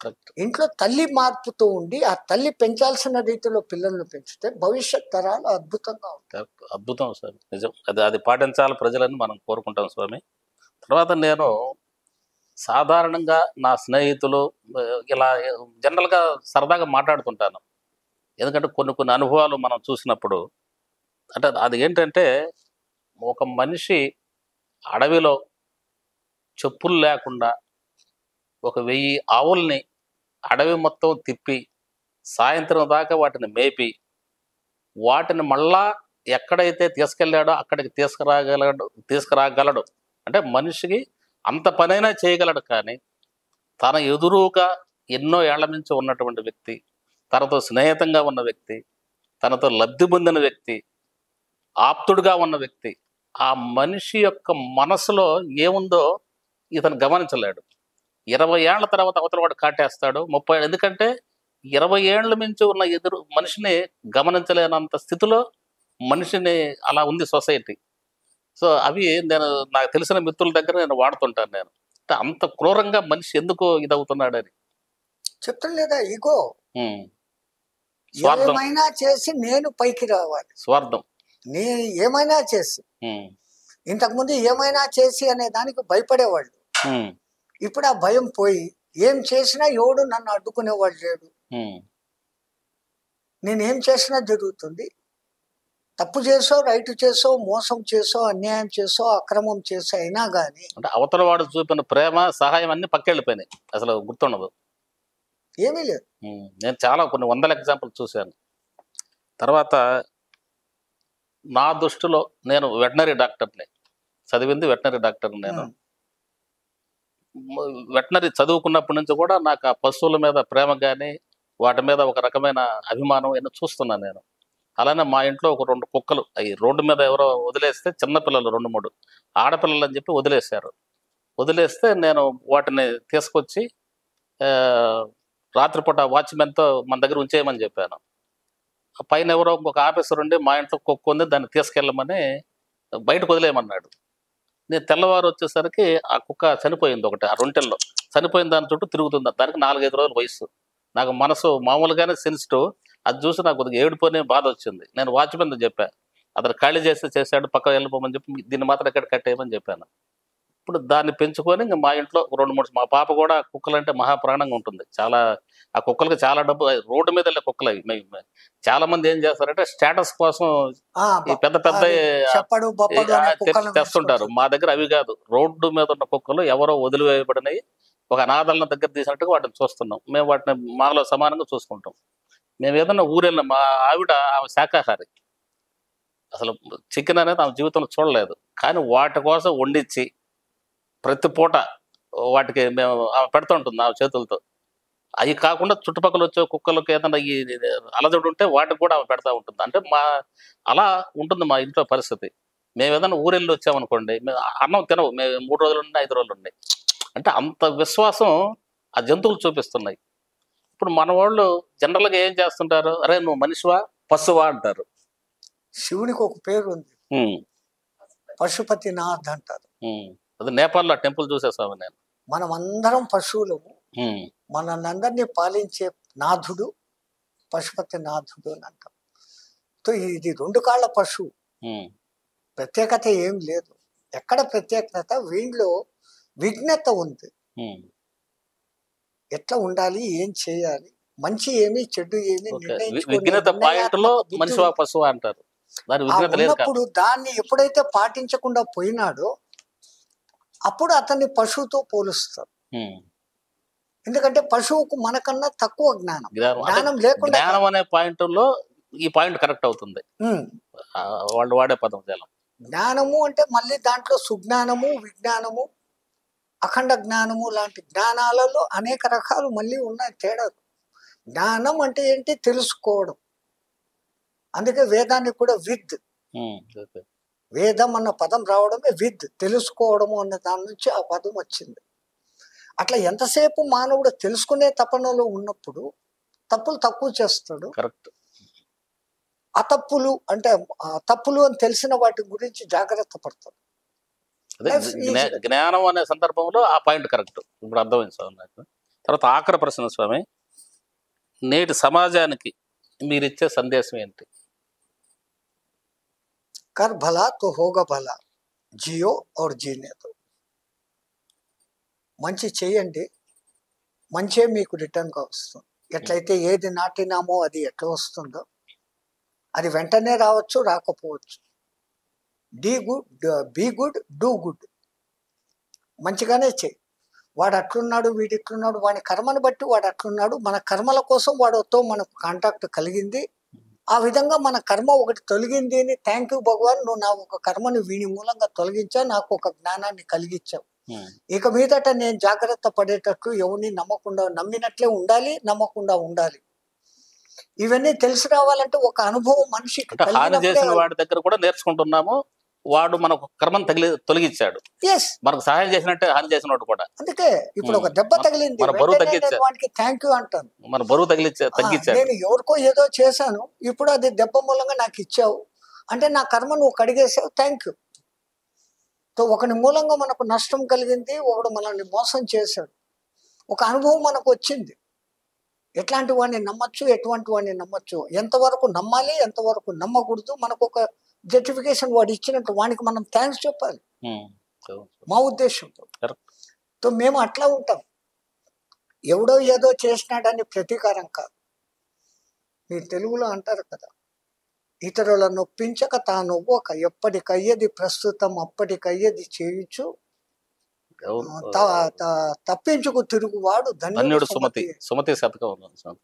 కరెక్ట్. ఇంట్లో తల్లి మార్పుతో ఉండి ఆ తల్లి పెంచాల్సిన రీతిలో పిల్లలను పెంచితే భవిష్యత్ తరాలు అద్భుతంగా ఉంటాయి. అద్భుతం సార్, నిజం. అది పాటించాలి ప్రజలని మనం కోరుకుంటాం స్వామి. తర్వాత నేను సాధారణంగా నా స్నేహితులు ఇలా జనరల్గా సరదాగా మాట్లాడుతుంటాను. ఎందుకంటే కొన్ని అనుభవాలు మనం చూసినప్పుడు, అంటే అది ఏంటంటే, ఒక మనిషి అడవిలో చెప్పులు లేకుండా 1000 ఆవుల్ని అడవి మొత్తం తిప్పి సాయంత్రం దాకా వాటిని మేపి వాటిని మళ్ళా ఎక్కడైతే తీసుకెళ్ళాడో అక్కడికి తీసుకురాగలడు. అంటే మనిషికి అంత పనైనా చేయగలడు. కానీ తన ఎదురుగా ఎన్నో ఏళ్ల నుంచి ఉన్నటువంటి వ్యక్తి, తనతో స్నేహితంగా ఉన్న వ్యక్తి, తనతో లబ్ధి పొందిన వ్యక్తి, ఆప్తుడుగా ఉన్న వ్యక్తి, ఆ మనిషి యొక్క మనసులో ఏముందో ఇతను గమనించలేడు. 20 ఏళ్ల తర్వాత అవతల వాడు కాటేస్తాడు, 30. ఎందుకంటే 20 ఏళ్ల మించి ఉన్న ఎదురు మనిషిని గమనించలేనంత స్థితిలో మనిషిని అలా ఉంది సొసైటీ. సో అవి నాకు తెలిసిన మిత్రుల దగ్గర నేను వాడుతుంటాను. నేను అంత క్రూరంగా మనిషి ఎందుకు ఇదవుతున్నాడని చెప్తాను లేదా, ఇగో ఉమ్. స్వార్థం, ఏమైనా చేసి నేను పైకి రావాలి, స్వార్థం. నేను ఏమైనా చేసి, ఉమ్, ఇంతకుముందు ఏమైనా చేసి అనే దానికి భయపడేవాళ్ళు. ఉమ్, ఇప్పుడు ఆ భయం పోయి ఏం చేసినా ఎవడు నన్ను అడ్డుకునేవాడు లేడు, ఉమ్, నేనేం చేసినా జరుగుతుంది. తప్పు చేసో, రైట్ చేసో, మోసం చేసో, అన్యాయం చేసో, అక్రమం చేసో అయినా కానీ అంటే అవతల వాడు చూపిన ప్రేమ, సహాయం అన్ని పక్కెళ్ళిపోయినాయి, అసలు గుర్తుండదు. ఏమీ లేదు. నేను చాలా కొన్ని 100 ఎగ్జాంపుల్ చూశాను. తర్వాత నా దృష్టిలో నేను వెటనరీ డాక్టర్ని, చదివింది వెటనరీ డాక్టర్ని. నేను వెటనరీ చదువుకున్నప్పటి నుంచి కూడా నాకు ఆ పశువుల మీద ప్రేమ కానీ వాటి మీద ఒక రకమైన అభిమానం ఎన్నో చూస్తున్నాను నేను. అలానే మా ఇంట్లో ఒక 2 కుక్కలు అవి రోడ్డు మీద ఎవరో వదిలేస్తే, చిన్నపిల్లలు 2-3 ఆడపిల్లలు అని చెప్పి వదిలేశారు. వదిలేస్తే నేను వాటిని తీసుకొచ్చి రాత్రిపూట వాచ్మెన్తో మన దగ్గర ఉంచేయమని చెప్పాను. పైన ఎవరో ఇంకొక ఆఫీసర్ ఉండి మా ఇంట్లో కుక్క ఉంది దాన్ని తీసుకెళ్ళమని బయటకు వదిలేయమన్నాడు. నేను తెల్లవారు వచ్చేసరికి ఆ కుక్క చనిపోయింది, ఒకటి ఆ రొంటెల్లో చనిపోయిన దాని చుట్టూ తిరుగుతుంది. దానికి 4-5 రోజుల వయసు. నాకు మనసు మామూలుగానే సెన్సిటివ్, అది చూసి నాకు కొద్దిగా ఏడుపోనే బాధ వచ్చింది. నేను వాచ్మెన్ చెప్పా, అతను ఖాళీ చేశాడు, పక్క వెళ్ళిపోమని చెప్పి దీన్ని మాత్రం ఎక్కడ కట్టేయమని చెప్పాను. ఇప్పుడు దాన్ని పెంచుకొని ఇంకా మా ఇంట్లో 2-3, మా పాప కూడా కుక్కలంటే మహాప్రాణంగా ఉంటుంది. చాలా ఆ కుక్కలకి చాలా డబ్బు. రోడ్డు మీద వెళ్ళే కుక్కలు అవి. చాలా మంది ఏం చేస్తారంటే స్టేటస్ కోసం ఈ పెద్ద పెద్ద తెస్తుంటారు. మా దగ్గర అవి కాదు, రోడ్డు మీద ఉన్న కుక్కలు ఎవరో వదిలివేయబడినవి, ఒక అనాథాలను దగ్గర తీసినట్టుగా వాటిని చూస్తున్నాం. మేము వాటిని మాలో సమానంగా చూసుకుంటాం. మేము ఏదన్నా ఊరెళ్ళిన, మా ఆవిడ ఆమె శాకాహారి, అసలు చికెన్ అనేది ఆమె జీవితంలో చూడలేదు. కానీ వాటి కోసం వండించి ప్రతి పూట వాటికి మేము పెడుతూ ఉంటుంది ఆ చేతులతో. అవి కాకుండా చుట్టుపక్కల వచ్చే కుక్కలకి ఏదైనా ఈ అలజడి ఉంటే వాటికి కూడా ఆమె పెడతా ఉంటుంది. అంటే అలా ఉంటుంది మా ఇంట్లో పరిస్థితి. మేము ఏదైనా ఊరెళ్ళి వచ్చామనుకోండి, మేము అన్నం తినవు. మేము 3 రోజులు ఉండి 5 రోజులు ఉండి, అంటే అంత విశ్వాసం ఆ జంతువులు చూపిస్తున్నాయి. ఇప్పుడు మన వాళ్ళు జనరల్గా ఏం చేస్తుంటారు, అరే నువ్వు మనిషివా పశువా అంటారు. శివునికి ఒక పేరు ఉంది, పశుపతినాథ్ అంటారు. అది నేపాల్లో టెంపుల్ చూసేసాము నేను. మనం అందరం పశువులము, మనందరినీ పాలించే నాథుడు పశుపతినాథుడు అని అంటాం. సో ఇది 2 కాళ్ళ పశువు, ప్రత్యేకత ఏం లేదు. ఎక్కడ ప్రత్యేకత? వీళ్ళలో విఘ్నత ఉంది. ఎట్లా ఉండాలి, ఏం చేయాలి, మంచి ఏమి చెడు ఏమి విఘ్నత పాయింట్ లో మనిషి పశువు అంటారు. ఉన్నప్పుడు దాన్ని ఎప్పుడైతే పాటించకుండా పోయినాడో అప్పుడు అతన్ని పశువుతో పోలుస్తారు. ఎందుకంటే పశువుకు మనకన్నా తక్కువ జ్ఞానం లేకుండా. జ్ఞానం అనే పాయింట్ లో ఈ పాయింట్ కరెక్ట్ అవుతుంది. వాళ్ళు వాడే పదం జ్ఞానము అంటే మళ్ళీ దాంట్లో సుజ్ఞానము, విజ్ఞానము, అఖండ జ్ఞానము లాంటి జ్ఞానాలలో అనేక రకాలు మళ్ళీ ఉన్నాయి తేడాలు. జ్ఞానం అంటే ఏంటి? తెలుసుకోవడం. అందుకే వేదాన్ని కూడా విద్, వేదం అన్న పదం రావడమే విద్, తెలుసుకోవడము అన్న దాని నుంచి ఆ పదం వచ్చింది. అట్లా ఎంతసేపు మానవుడు తెలుసుకునే తపనలో ఉన్నప్పుడు తప్పులు తక్కువ చేస్తాడు. కరెక్ట్. ఆ తప్పులు అంటే తప్పులు అని తెలిసిన వాటి గురించి జాగ్రత్త పడతాడు. జ్ఞానం అనే సందర్భంలో ఆ పాయింట్ కరెక్ట్. ఇప్పుడు అర్థమైంది స్వామి నాకు. తర్వాత ఆఖరి ప్రశ్న స్వామి, నేటి సమాజానికి మీరిచ్చే సందేశం ఏంటి? कर भला तो होगा भला, जियो और जीने दो. మంచి చేయండి, మంచే మీకు రిటర్న్గా వస్తుంది. ఎట్లయితే ఏది నాటినామో అది ఎట్లా వస్తుందో అది వెంటనే రావచ్చు, రాకపోవచ్చు. Be good, do good. మంచిగానే చేయి. వాడు అట్లున్నాడు, వీడు ఇట్లున్నాడు, వాడి కర్మను బట్టి వాడు అట్లున్నాడు. మన కర్మల కోసం వాడితో మనకు కాంటాక్ట్ కలిగింది. ఆ విధంగా మన కర్మ ఒకటి తొలగింది అని థ్యాంక్ యూ భగవాన్, నువ్వు నా ఒక కర్మని వీని మూలంగా తొలగించా, నాకు ఒక జ్ఞానాన్ని కలిగించావు. ఇక మీదట నేను జాగ్రత్త పడేటట్లు ఎవరిని నమ్మకుండా, నమ్మినట్లే ఉండాలి, నమ్మకుండా ఉండాలి. ఇవన్నీ తెలిసి రావాలంటే ఒక అనుభవం మనిషికి వాడి దగ్గర కూడా నేర్చుకుంటున్నాము. వాడు మనకు కర్మను తొలగించాడు, మనకు సహాయం చేసినట్టే హాని చేసినట్టు కూడా. అందుకే ఇప్పుడు ఒక దెబ్బ తగిలింది, వాడికి థ్యాంక్ యూ అంటాను. మన బరువు తగ్గించాడు. నేను ఎవరికో ఏదో చేశాను, ఇప్పుడు అది దెబ్బ మూలంగా నాకు ఇచ్చావు అంటే నా కర్మ నువ్వు కడిగేసావు, థ్యాంక్ యూ. సో ఒకని మూలంగా మనకు నష్టం కలిగింది, ఒకడు మనల్ని మోసం చేశాడు, ఒక అనుభవం మనకు వచ్చింది. ఎట్లాంటి వాడిని నమ్మచ్చు, ఎటువంటి వాడిని నమ్మచ్చు, ఎంతవరకు నమ్మాలి, ఎంతవరకు నమ్మకూడదు, మనకు ఒక జస్టిఫికేషన్ వాడు ఇచ్చినట్టు వానికి మనం థ్యాంక్స్ చెప్పాలి, మా ఉద్దేశంతో. సో మేము అట్లా ఉంటాం. ఎవడో ఏదో చేసినాడని ప్రతీకారం కాదు. మీ తెలుగులో అంటారు కదా, ఇతరులను నొప్పించక తాను ఒక్క ఎప్పటికయ్యేది ప్రస్తుతం అప్పటికయ్యేది చేయుచు తప్పించుకు తిరుగువాడు ధన్యుడు. సుమతి శతకం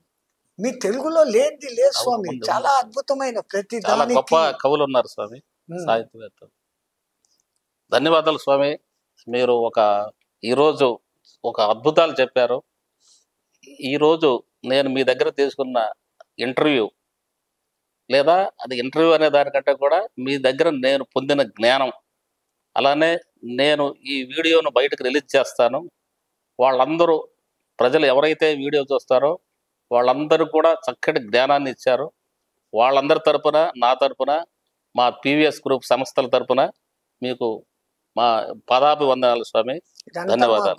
మీ తెలుగులో లేనిది లేదు స్వామి. చాలా అద్భుతమైన ప్రతి గొప్ప కవులు ఉన్నారు స్వామి, సాహిత్యవేత్తలు. ధన్యవాదాలు స్వామి. మీరు ఈరోజు ఒక అద్భుతాలు చెప్పారు. ఈరోజు నేను మీ దగ్గర తీసుకున్న ఇంటర్వ్యూ, లేదా అది ఇంటర్వ్యూ అనే దానికంటే కూడా మీ దగ్గర నేను పొందిన జ్ఞానం, అలానే నేను ఈ వీడియోను బయటకు రిలీజ్ చేస్తాను. వాళ్ళందరూ ప్రజలు ఎవరైతే వీడియో చూస్తారో వాళ్ళందరూ కూడా చక్కటి జ్ఞానాన్ని ఇచ్చారు. వాళ్ళందరి తరపున, నా తరపున, మా పీవీఎస్ గ్రూప్ సంస్థల తరపున మీకు మా పదాభివందనాలు స్వామి. ధన్యవాదాలు.